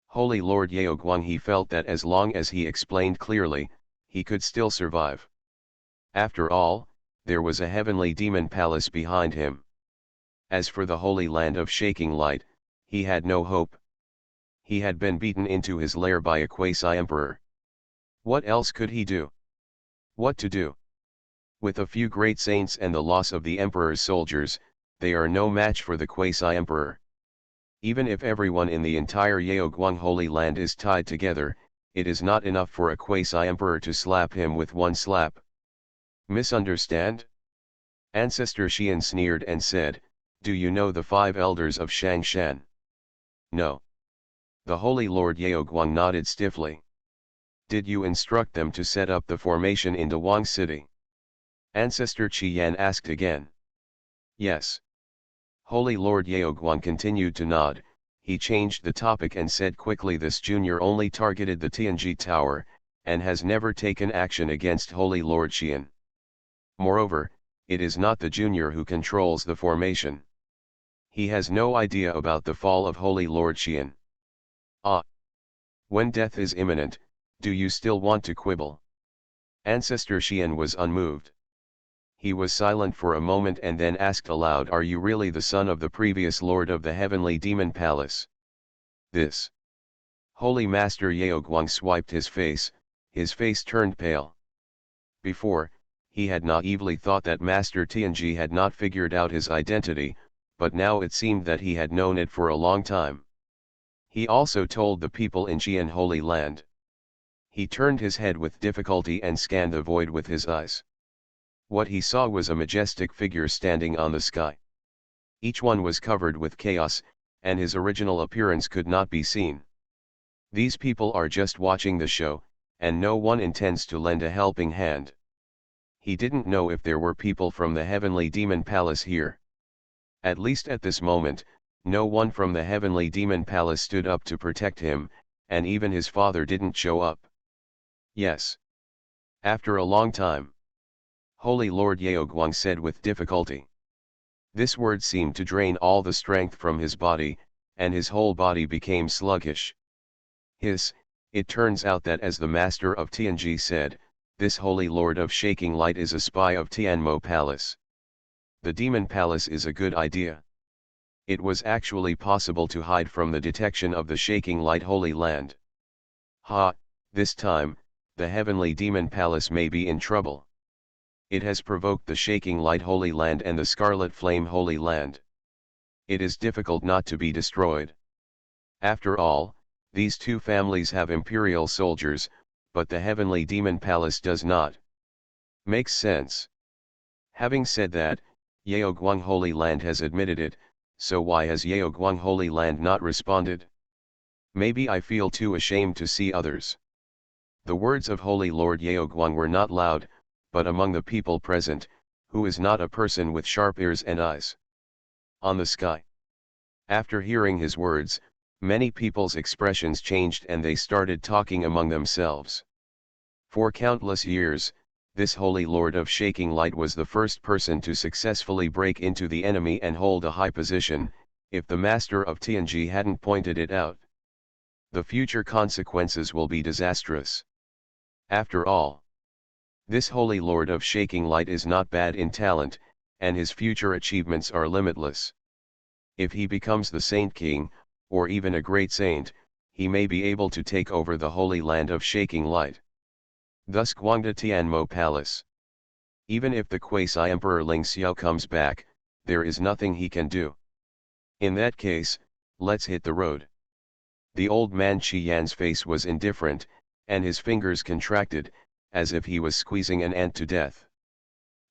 Holy Lord Yaoguang, he felt that as long as he explained clearly, he could still survive. After all, there was a heavenly demon palace behind him. As for the Holy Land of Shaking Light, he had no hope. He had been beaten into his lair by a quasi-emperor. What else could he do? What to do? With a few great saints and the loss of the emperor's soldiers, they are no match for the quasi-emperor. Even if everyone in the entire Yaoguang Holy Land is tied together, it is not enough for a quasi-emperor to slap him with one slap. Misunderstand? Ancestor Qian sneered and said, "Do you know the 5 elders of Shangshan?" No. The Holy Lord Yaoguang nodded stiffly. Did you instruct them to set up the formation in Dawang City? Ancestor Qi Yan asked again. Yes. Holy Lord Yaoguang continued to nod. He changed the topic and said quickly, this junior only targeted the Tianji Tower, and has never taken action against Holy Lord Qian. Moreover, it is not the junior who controls the formation. He has no idea about the fall of Holy Lord Qian. Ah! When death is imminent, do you still want to quibble? Ancestor Qian was unmoved. He was silent for a moment and then asked aloud, are you really the son of the previous lord of the heavenly demon palace? This. Holy Master Yaoguang swiped his face turned pale. Before, he had naively thought that Master Tianji had not figured out his identity, but now it seemed that he had known it for a long time. He also told the people in Qian Holy Land. He turned his head with difficulty and scanned the void with his eyes. What he saw was a majestic figure standing on the sky. Each one was covered with chaos, and his original appearance could not be seen. These people are just watching the show, and no one intends to lend a helping hand. He didn't know if there were people from the heavenly demon palace here. At least at this moment, no one from the heavenly demon palace stood up to protect him, and even his father didn't show up. Yes. After a long time. Holy Lord Yaoguang said with difficulty. This word seemed to drain all the strength from his body, and his whole body became sluggish. It turns out that as the master of Tianji said, this Holy Lord of Shaking Light is a spy of Tianmo Palace. The demon palace is a good idea. It was actually possible to hide from the detection of the Shaking Light Holy Land. This time, the heavenly demon palace may be in trouble. It has provoked the Shaking Light Holy Land and the Scarlet Flame Holy Land. It is difficult not to be destroyed. After all, these two families have imperial soldiers, but the heavenly demon palace does not. Makes sense. Having said that, Yeoguang Holy Land has admitted it, so why has Yeoguang Holy Land not responded? Maybe I feel too ashamed to see others. The words of Holy Lord Yeoguang were not loud, but among the people present, who is not a person with sharp ears and eyes. On the sky. After hearing his words, many people's expressions changed and they started talking among themselves. For countless years, this Holy Lord of Shaking Light was the first person to successfully break into the enemy and hold a high position, if the Master of Tianji hadn't pointed it out. The future consequences will be disastrous. After all, this Holy Lord of Shaking Light is not bad in talent, and his future achievements are limitless. If he becomes the Saint King, or even a great saint, he may be able to take over the Holy Land of Shaking Light. Thus Guangda Tianmo Palace. Even if the Quasi-Emperor Ling Xiao comes back, there is nothing he can do. In that case, let's hit the road. The old man Qi Yan's face was indifferent, and his fingers contracted, as if he was squeezing an ant to death.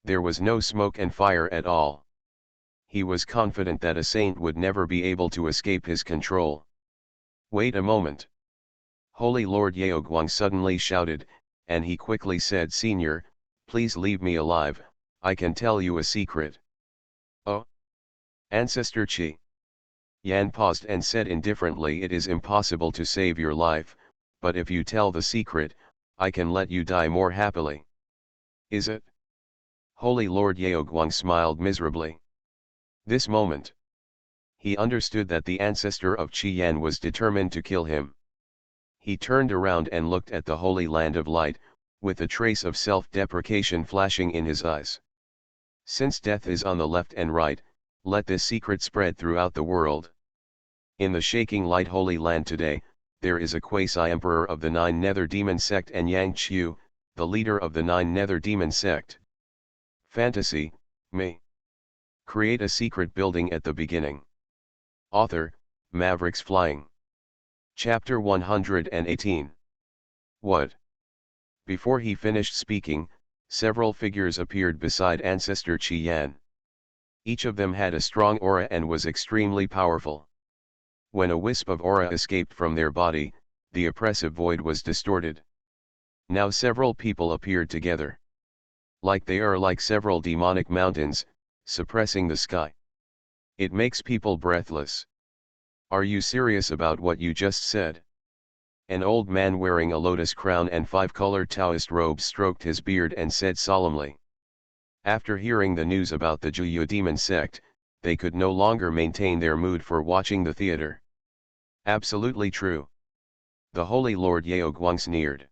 There was no smoke and fire at all. He was confident that a saint would never be able to escape his control. Wait a moment. Holy Lord Yeoguang suddenly shouted, and he quickly said, "Senior, please leave me alive, I can tell you a secret." "Oh? Ancestor Qi." Yan paused and said indifferently, "It is impossible to save your life, but if you tell the secret, I can let you die more happily." "Is it?" Holy Lord Yeoguang smiled miserably. This moment, he understood that the ancestor of Qi Yan was determined to kill him. He turned around and looked at the Holy Land of Light, with a trace of self-deprecation flashing in his eyes. Since death is on the left and right, let this secret spread throughout the world. In the Shaking Light Holy Land today, there is a quasi-emperor of the Nine Nether Demon Sect and Yang Qiu, the leader of the Nine Nether Demon Sect. Fantasy, me. Create a secret building at the beginning. Author, Mavericks Flying. Chapter 118. What? Before he finished speaking, several figures appeared beside Ancestor Qi Yan. Each of them had a strong aura and was extremely powerful. When a wisp of aura escaped from their body, the oppressive void was distorted. Now several people appeared together. Like they are like several demonic mountains, suppressing the sky. It makes people breathless. Are you serious about what you just said? An old man wearing a lotus crown and 5-colored Taoist robes stroked his beard and said solemnly. After hearing the news about the Juyu demon sect, they could no longer maintain their mood for watching the theater. Absolutely true. The Holy Lord Yeoguang sneered.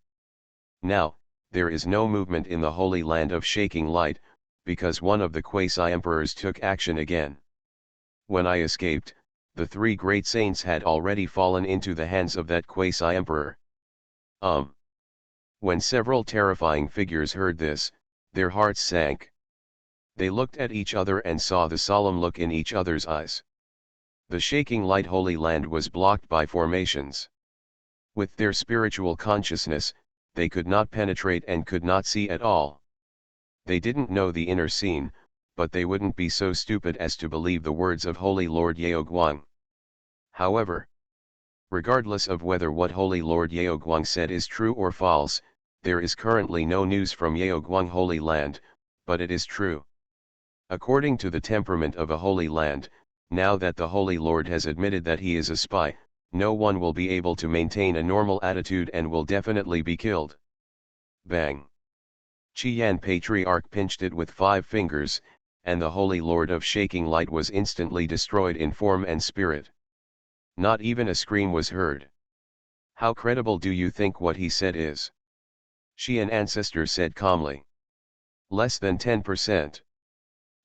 Now, there is no movement in the Holy Land of Shaking Light, because one of the quasi-emperors took action again. When I escaped, the 3 great saints had already fallen into the hands of that quasi-emperor. When several terrifying figures heard this, their hearts sank. They looked at each other and saw the solemn look in each other's eyes. The Shaking Light Holy Land was blocked by formations. With their spiritual consciousness, they could not penetrate and could not see at all. They didn't know the inner scene, but they wouldn't be so stupid as to believe the words of Holy Lord Yeoguang. However, regardless of whether what Holy Lord Yeoguang said is true or false, there is currently no news from Yeoguang Holy Land, but it is true. According to the temperament of a Holy Land, now that the Holy Lord has admitted that he is a spy, no one will be able to maintain a normal attitude and will definitely be killed. Bang! Qi Yan Patriarch pinched it with 5 fingers, and the Holy Lord of Shaking Light was instantly destroyed in form and spirit. Not even a scream was heard. How credible do you think what he said is? Xian Ancestor said calmly. Less than 10%.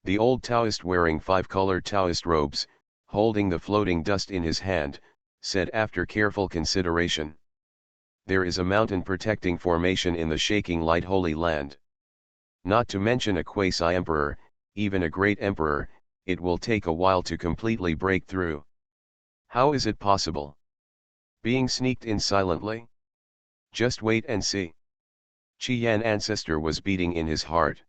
The old Taoist wearing 5-colored Taoist robes, holding the floating dust in his hand, said after careful consideration. There is a mountain protecting formation in the Shaking Light Holy Land. Not to mention a quasi-emperor, even a great emperor, it will take a while to completely break through. How is it possible? Being sneaked in silently? Just wait and see. Qian ancestor was beating in his heart.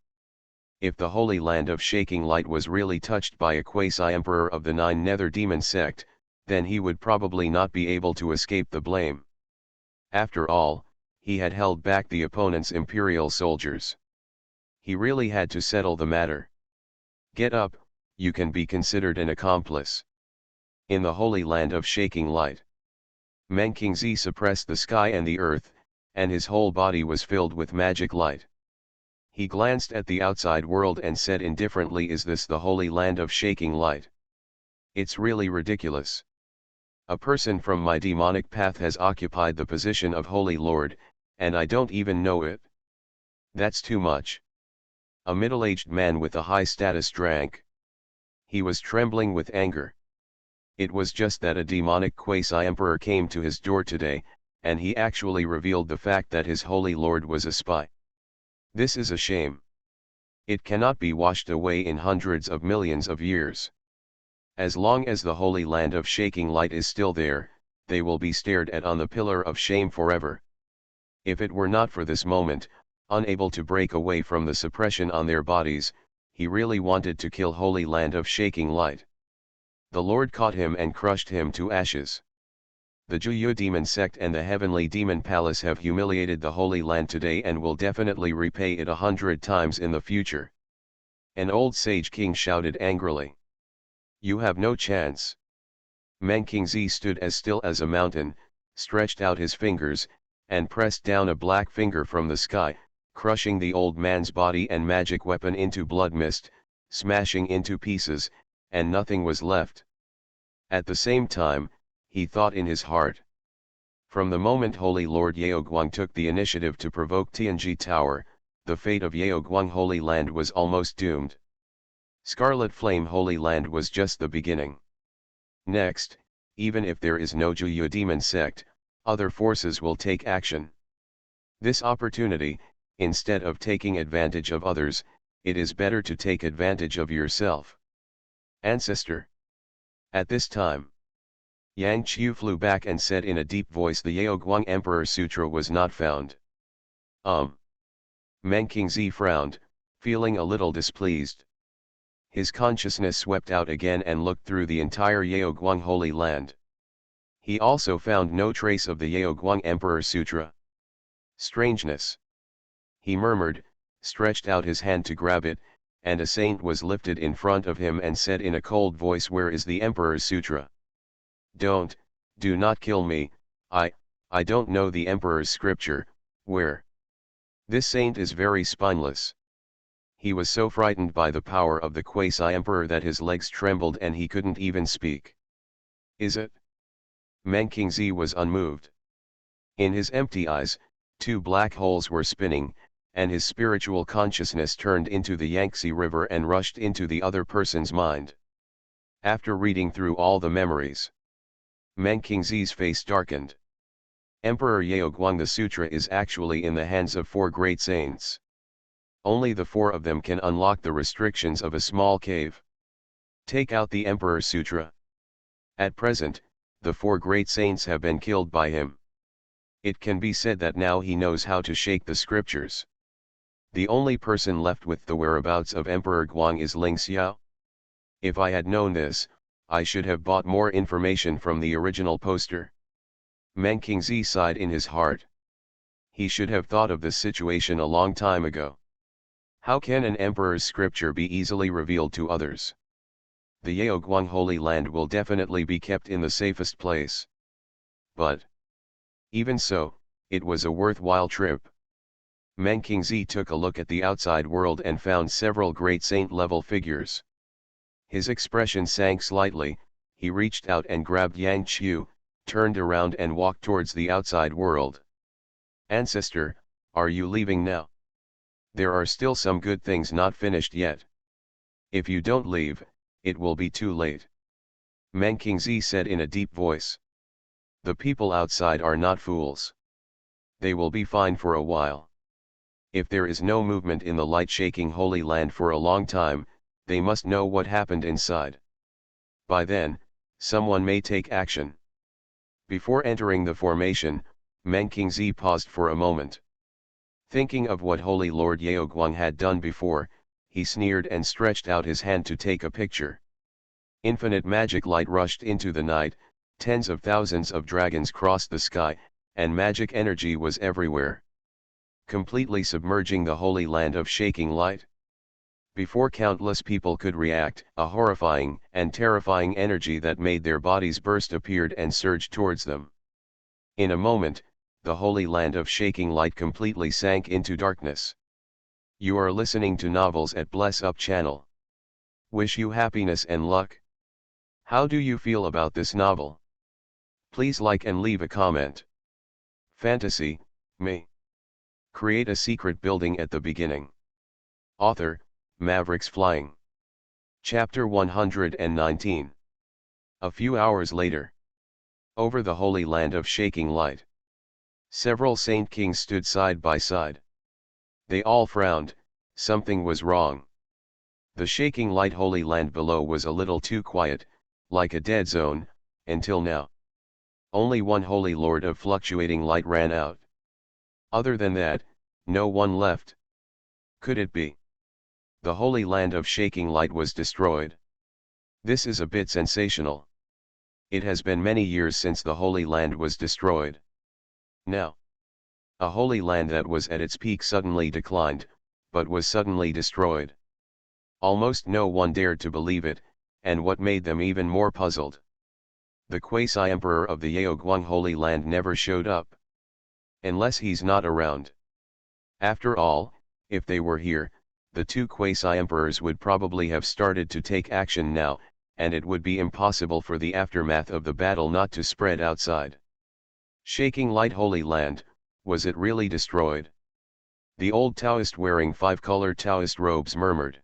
If the Holy Land of Shaking Light was really touched by a quasi-emperor of the Nine Nether Demon sect, then he would probably not be able to escape the blame. After all, he had held back the opponent's imperial soldiers. He really had to settle the matter. Get up, you can be considered an accomplice. In the Holy Land of Shaking Light, Menkingzi suppressed the sky and the earth, and his whole body was filled with magic light. He glanced at the outside world and said indifferently, "Is this the Holy Land of Shaking Light? It's really ridiculous. A person from my demonic path has occupied the position of Holy Lord, and I don't even know it. That's too much." A middle-aged man with a high status drank. He was trembling with anger. It was just that a demonic quasi-emperor came to his door today, and he actually revealed the fact that his Holy Lord was a spy. This is a shame. It cannot be washed away in hundreds of millions of years. As long as the Holy Land of Shaking Light is still there, they will be stared at on the pillar of shame forever. If it were not for this moment, unable to break away from the suppression on their bodies, he really wanted to kill Holy Land of Shaking Light. The Lord caught him and crushed him to ashes. The Juyu demon sect and the heavenly demon palace have humiliated the Holy Land today and will definitely repay it 100 times in the future. An old sage king shouted angrily. You have no chance. Menkingzi stood as still as a mountain, stretched out his fingers, and pressed down a black finger from the sky, crushing the old man's body and magic weapon into blood mist, smashing into pieces, and nothing was left. At the same time, he thought in his heart. From the moment Holy Lord Yaoguang took the initiative to provoke Tianji Tower, the fate of Yaoguang Holy Land was almost doomed. Scarlet Flame Holy Land was just the beginning. Next, even if there is no Juyu demon sect, other forces will take action. This opportunity, instead of taking advantage of others, it is better to take advantage of yourself. Ancestor. At this time, Yang Qiu flew back and said in a deep voice, the Yaoguang Emperor Sutra was not found. Menkingzi frowned, feeling a little displeased. His consciousness swept out again and looked through the entire Yaoguang Holy Land. He also found no trace of the Yaoguang Emperor Sutra. Strangeness. He murmured, stretched out his hand to grab it, and a saint was lifted in front of him and said in a cold voice, "Where is the Emperor's Sutra? Do not kill me, I don't know the Emperor's scripture, where?" This saint is very spineless. He was so frightened by the power of the quasi-emperor that his legs trembled and he couldn't even speak. Is it? Menkingzi was unmoved. In his empty eyes, two black holes were spinning, and his spiritual consciousness turned into the Yangtze River and rushed into the other person's mind. After reading through all the memories, Menkingzi's face darkened. Emperor Yaoguang, the sutra is actually in the hands of 4 great saints. Only the 4 of them can unlock the restrictions of a small cave. Take out the Emperor's Sutra. At present, the 4 great saints have been killed by him. It can be said that now he knows how to shake the scriptures. The only person left with the whereabouts of Emperor Guang is Ling Xiao. If I had known this, I should have bought more information from the original poster. Menkingzi sighed in his heart. He should have thought of this situation a long time ago. How can an emperor's scripture be easily revealed to others? The Yaoguang Holy Land will definitely be kept in the safest place. But even so, it was a worthwhile trip. Menkingzi took a look at the outside world and found several great saint-level figures. His expression sank slightly, he reached out and grabbed Yang Qiu, turned around and walked towards the outside world. Ancestor, are you leaving now? There are still some good things not finished yet. If you don't leave, it will be too late. Menkingzi said in a deep voice. The people outside are not fools. They will be fine for a while. If there is no movement in the light-shaking Holy Land for a long time, they must know what happened inside. By then, someone may take action. Before entering the formation, Menkingzi paused for a moment. Thinking of what Holy Lord Yeoguang had done before, he sneered and stretched out his hand to take a picture. Infinite magic light rushed into the night, tens of thousands of dragons crossed the sky, and magic energy was everywhere, completely submerging the holy land of shaking light. Before countless people could react, a horrifying and terrifying energy that made their bodies burst appeared and surged towards them. In a moment, the holy land of shaking light completely sank into darkness. You are listening to Novels at Bless Up channel. Wish you happiness and luck. How do you feel about this novel? Please like and leave a comment. Fantasy, me. Create a secret building at the beginning. Author, Mavericks Flying. Chapter 119. A few hours later. Over the holy land of shaking light. Several saint kings stood side by side. They all frowned, something was wrong. The shaking light holy land below was a little too quiet, like a dead zone, until now. Only one holy lord of fluctuating light ran out. Other than that, no one left. Could it be? The holy land of shaking light was destroyed. This is a bit sensational. It has been many years since the holy land was destroyed. Now, a holy land that was at its peak suddenly declined, but was suddenly destroyed. Almost no one dared to believe it, and what made them even more puzzled. The quasi-emperor of the Yeoguang Holy Land never showed up. Unless he's not around. After all, if they were here, the two quasi-emperors would probably have started to take action now, and it would be impossible for the aftermath of the battle not to spread outside. Shaking light holy land, was it really destroyed? The old Taoist wearing five-color Taoist robes murmured.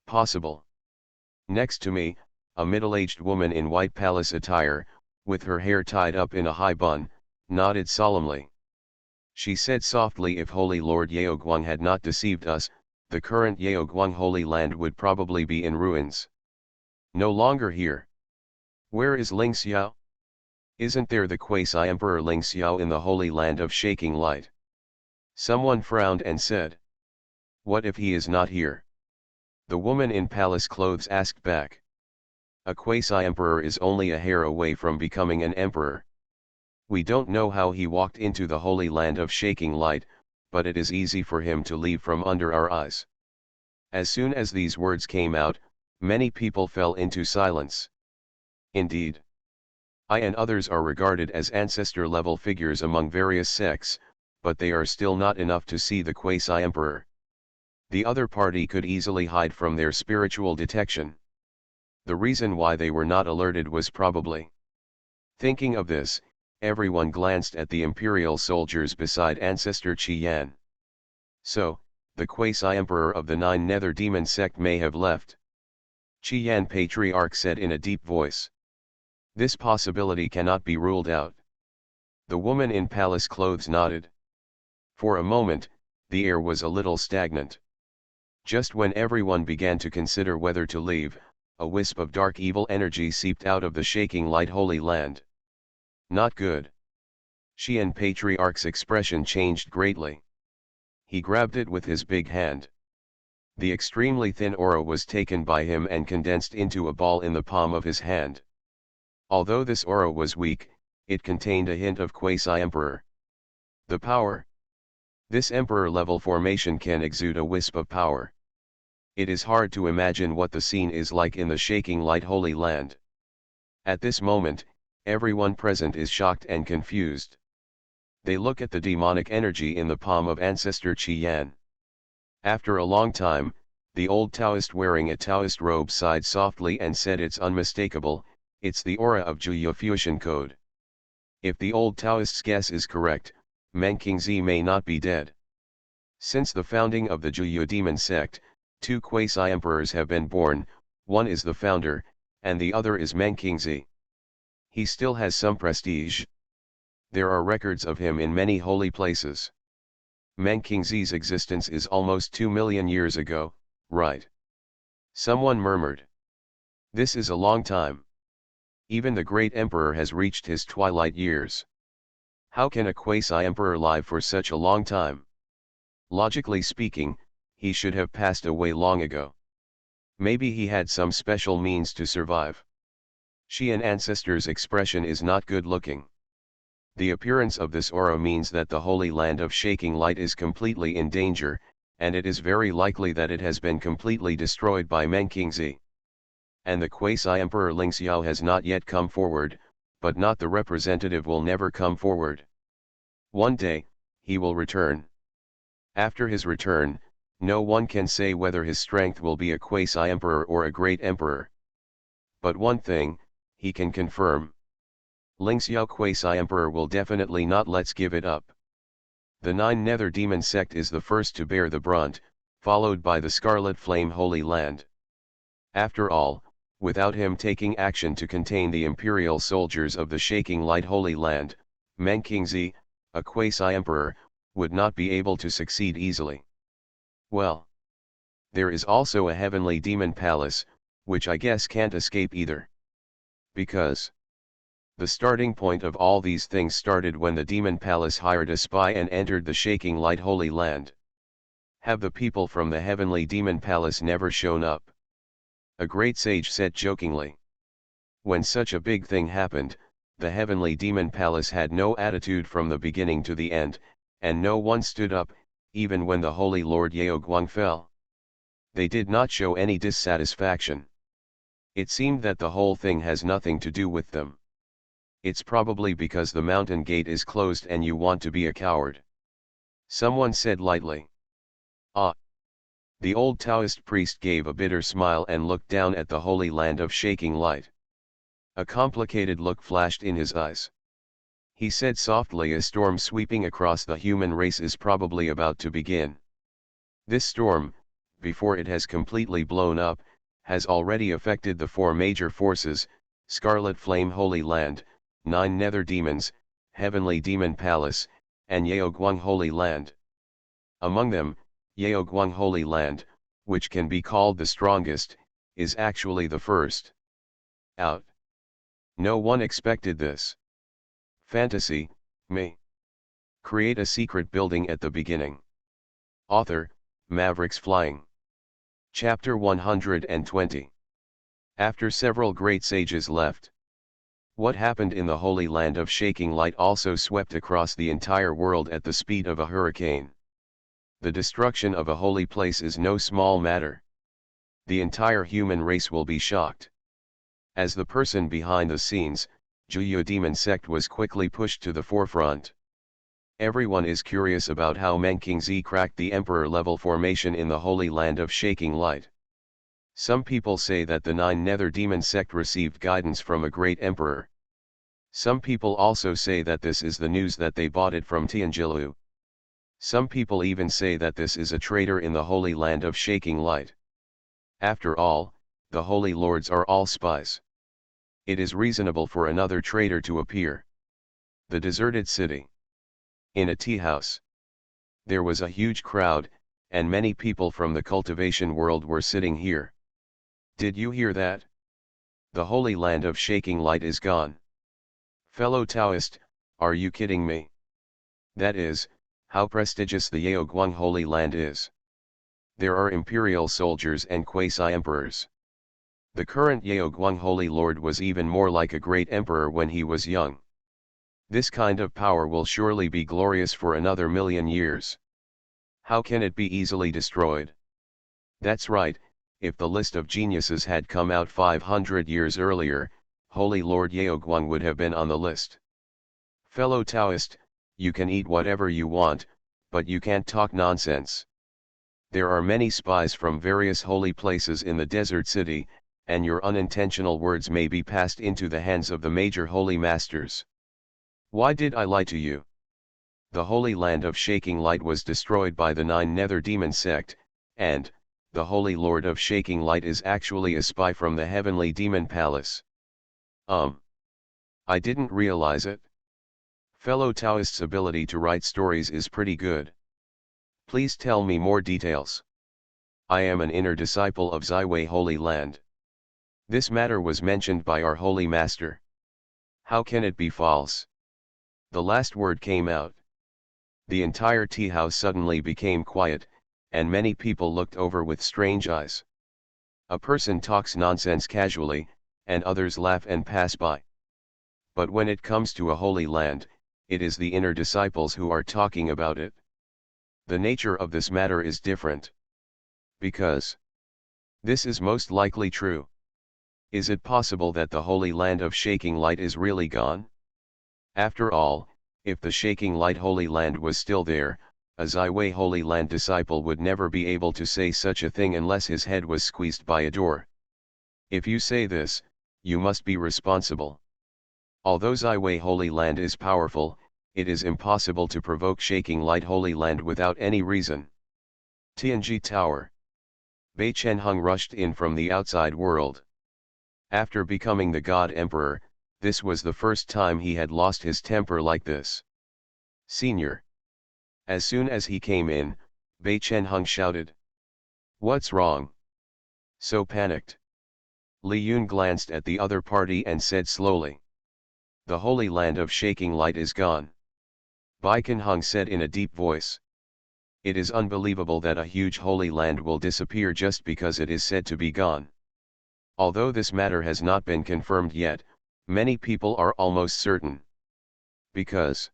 Possible. Next to me, a middle-aged woman in white palace attire, with her hair tied up in a high bun, nodded solemnly. She said softly, if Holy Lord Yeoguang had not deceived us, the current Yeoguang Holy Land would probably be in ruins. No longer here. Where is Ling Xiao? Isn't there the quasi-emperor Ling Xiao in the Holy Land of shaking light? Someone frowned and said. What if he is not here? The woman in palace clothes asked back. A quasi-emperor is only a hair away from becoming an emperor. We don't know how he walked into the holy land of shaking light, but it is easy for him to leave from under our eyes. As soon as these words came out, many people fell into silence. Indeed. I and others are regarded as ancestor-level figures among various sects, but they are still not enough to see the quasi-emperor. The other party could easily hide from their spiritual detection. The reason why they were not alerted was probably. Thinking of this, everyone glanced at the imperial soldiers beside Ancestor Qi Yan. So, the quasi-emperor of the Nine Nether Demon sect may have left. Qi Yan Patriarch said in a deep voice. This possibility cannot be ruled out. The woman in palace clothes nodded. For a moment, the air was a little stagnant. Just when everyone began to consider whether to leave, a wisp of dark evil energy seeped out of the shaking light holy land. Not good. Xian Patriarch's expression changed greatly. He grabbed it with his big hand. The extremely thin aura was taken by him and condensed into a ball in the palm of his hand. Although this aura was weak, it contained a hint of quasi-emperor. The power. This emperor-level formation can exude a wisp of power. It is hard to imagine what the scene is like in the shaking light holy land. At this moment, everyone present is shocked and confused. They look at the demonic energy in the palm of Ancestor Qi Yan. After a long time, the old Taoist wearing a Taoist robe sighed softly and said, it's unmistakable, it's the aura of Juya Fusion Code. If the old Taoist's guess is correct, Meng Qingzi may not be dead. Since the founding of the Juya demon sect, two quasi-emperors have been born, one is the founder, and the other is Meng Qingzi. He still has some prestige. There are records of him in many holy places. Meng Qingzi's existence is almost 2 million years ago, right? Someone murmured. This is a long time. Even the great emperor has reached his twilight years. How can a quasi-emperor live for such a long time? Logically speaking, he should have passed away long ago. Maybe he had some special means to survive. Xian ancestor's expression is not good looking. The appearance of this aura means that the Holy Land of Shaking Light is completely in danger, and it is very likely that it has been completely destroyed by Meng Qingzi. And the quasi-emperor Ling Xiao has not yet come forward, but not the representative will never come forward. One day, he will return. After his return, no one can say whether his strength will be a quasi-emperor or a great emperor. But one thing, he can confirm. Ling Xiao quasi-emperor will definitely not let's give it up. The Nine Nether Demon sect is the first to bear the brunt, followed by the Scarlet Flame Holy Land. After all, without him taking action to contain the imperial soldiers of the Shaking Light Holy Land, Meng Qingzi, a quasi-emperor, would not be able to succeed easily. Well, there is also a heavenly demon palace, which I guess can't escape either. Because the starting point of all these things started when the demon palace hired a spy and entered the Shaking Light Holy Land. Have the people from the heavenly demon palace never shown up? A great sage said jokingly. When such a big thing happened, the heavenly demon palace had no attitude from the beginning to the end, and no one stood up, even when the Holy Lord Yao Guang fell. They did not show any dissatisfaction. It seemed that the whole thing has nothing to do with them. It's probably because the mountain gate is closed and you want to be a coward. Someone said lightly. Ah. The old Taoist priest gave a bitter smile and looked down at the Holy Land of Shaking Light. A complicated look flashed in his eyes. He said softly, a storm sweeping across the human race is probably about to begin. This storm, before it has completely blown up, has already affected the four major forces: Scarlet Flame Holy Land, Nine Nether Demons, Heavenly Demon Palace, and Yao Guang Holy Land. Among them, Yao Guang Holy Land, which can be called the strongest, is actually the first out. No one expected this. Fantasy, me. Create a secret building at the beginning. Author, Mavericks Flying. Chapter 120. After several great sages left. What happened in the Holy Land of Shaking Light also swept across the entire world at the speed of a hurricane. The destruction of a holy place is no small matter. The entire human race will be shocked. As the person behind the scenes, Juyu Demon Sect was quickly pushed to the forefront. Everyone is curious about how Meng Qingzi cracked the emperor-level formation in the Holy Land of Shaking Light. Some people say that the Nine Nether Demon Sect received guidance from a great emperor. Some people also say that this is the news that they bought it from Tianjilu. Some people even say that this is a traitor in the Holy Land of Shaking Light. After all, the Holy Lords are all spies. It is reasonable for another traitor to appear. The deserted city. In a tea house. There was a huge crowd, and many people from the cultivation world were sitting here. Did you hear that? The Holy Land of Shaking Light is gone. Fellow Taoist, are you kidding me? That is, how prestigious the Yao Guang Holy Land is. There are imperial soldiers and quasi-emperors. The current Yao Guang Holy Lord was even more like a great emperor when he was young. This kind of power will surely be glorious for another million years. How can it be easily destroyed? That's right, if the list of geniuses had come out 500 years earlier, Holy Lord Yao Guang would have been on the list. Fellow Taoist, you can eat whatever you want, but you can't talk nonsense. There are many spies from various holy places in the desert city, and your unintentional words may be passed into the hands of the major holy masters. Why did I lie to you? The Holy Land of Shaking Light was destroyed by the Nine Nether Demon Sect, and the Holy Lord of Shaking Light is actually a spy from the Heavenly Demon Palace. I didn't realize it. Fellow Taoist's ability to write stories is pretty good. Please tell me more details. I am an inner disciple of Zaiwei Holy Land. This matter was mentioned by our Holy Master. How can it be false? The last word came out. The entire tea house suddenly became quiet, and many people looked over with strange eyes. A person talks nonsense casually, and others laugh and pass by. But when it comes to a holy land, it is the inner disciples who are talking about it. The nature of this matter is different. Because this is most likely true. Is it possible that the holy land of shaking light is really gone? After all, if the shaking light holy land was still there, a Zaiwei holy land disciple would never be able to say such a thing unless his head was squeezed by a door. If you say this, you must be responsible. Although Zaiwei holy land is powerful, it is impossible to provoke shaking light holy land without any reason. Tianji Tower. Bei Chenheng rushed in from the outside world. After becoming the God Emperor, this was the first time he had lost his temper like this. Senior. As soon as he came in, Bei Chenheng shouted. What's wrong? So panicked. Li Yun glanced at the other party and said slowly. The holy land of shaking light is gone. Bai Chenheng said in a deep voice. It is unbelievable that a huge holy land will disappear just because it is said to be gone. Although this matter has not been confirmed yet, many people are almost certain. Because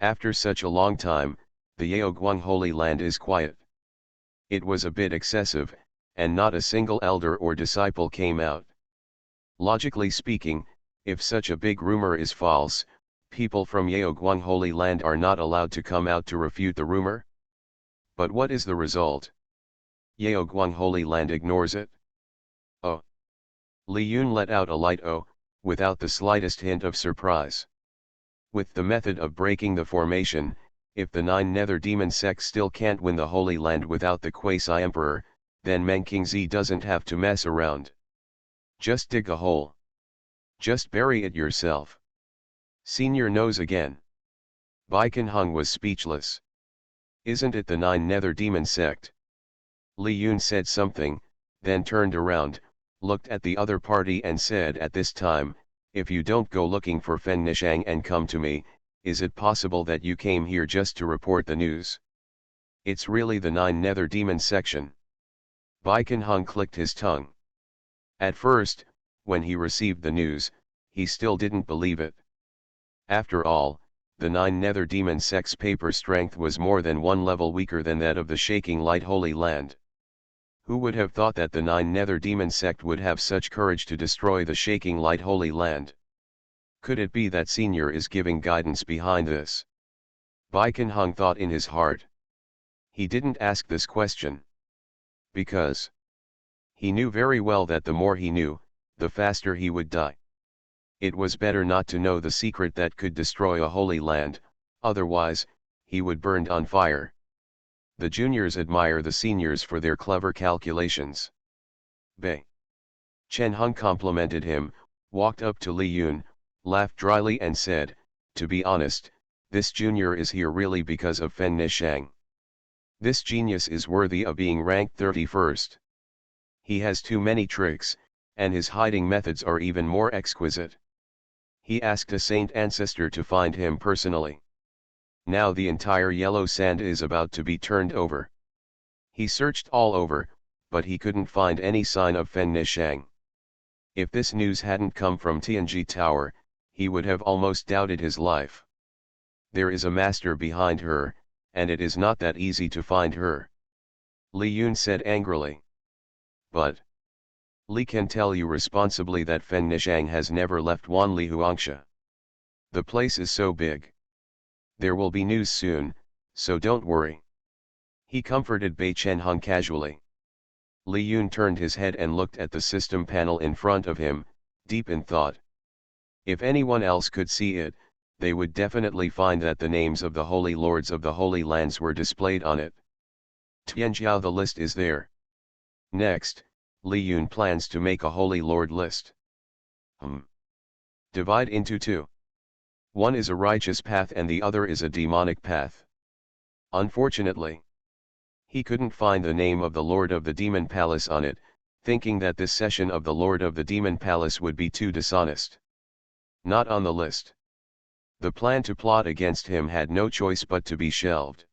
after such a long time, the Yaoguang Holy Land is quiet. It was a bit excessive, and not a single elder or disciple came out. Logically speaking, if such a big rumor is false, people from Yaoguang Holy Land are not allowed to come out to refute the rumor. But what is the result? Yaoguang Holy Land ignores it. Oh! Li Yun let out a light oh, without the slightest hint of surprise. With the method of breaking the formation, if the 9 nether demon sects still can't win the Holy Land without the quasi-emperor, then Meng Qingzi doesn't have to mess around. Just dig a hole. Just bury it yourself. Senior knows again. Bai Chenheng was speechless. Isn't it the 9 nether demon sect? Li Yun said something, then turned around, looked at the other party and said at this time, if you don't go looking for Fen Nishang and come to me, is it possible that you came here just to report the news? It's really the 9 nether demon section. Bai Chenheng clicked his tongue. At first, when he received the news, he still didn't believe it. After all, the 9 nether demon sect's paper strength was more than 1 level weaker than that of the shaking light holy land. Who would have thought that the 9 nether demon sect would have such courage to destroy the shaking light holy land? Could it be that Senior is giving guidance behind this? Bai Chenheng thought in his heart. He didn't ask this question. Because he knew very well that the more he knew, the faster he would die. It was better not to know the secret that could destroy a holy land, otherwise, he would burn on fire. The juniors admire the seniors for their clever calculations. Bei Chenheng complimented him, walked up to Li Yun, laughed dryly and said, to be honest, this junior is here really because of Fen Nishang. This genius is worthy of being ranked 31st. He has too many tricks, and his hiding methods are even more exquisite. He asked a saint ancestor to find him personally. Now the entire yellow sand is about to be turned over. He searched all over, but he couldn't find any sign of Fen Nishang. If this news hadn't come from Tianji Tower, he would have almost doubted his life. There is a master behind her, and it is not that easy to find her. Li Yun said angrily. But Li can tell you responsibly that Fen Nishang has never left Wanli Huangsha. The place is so big. There will be news soon, so don't worry. He comforted Bei Chenheng casually. Li Yun turned his head and looked at the system panel in front of him, deep in thought. If anyone else could see it, they would definitely find that the names of the holy lords of the holy lands were displayed on it. Tianjiao, the list is there. Next, Li Yun plans to make a holy lord list. Divide into 2. One is a righteous path and the other is a demonic path. Unfortunately, he couldn't find the name of the Lord of the Demon Palace on it, thinking that this session of the Lord of the Demon Palace would be too dishonest. Not on the list. The plan to plot against him had no choice but to be shelved.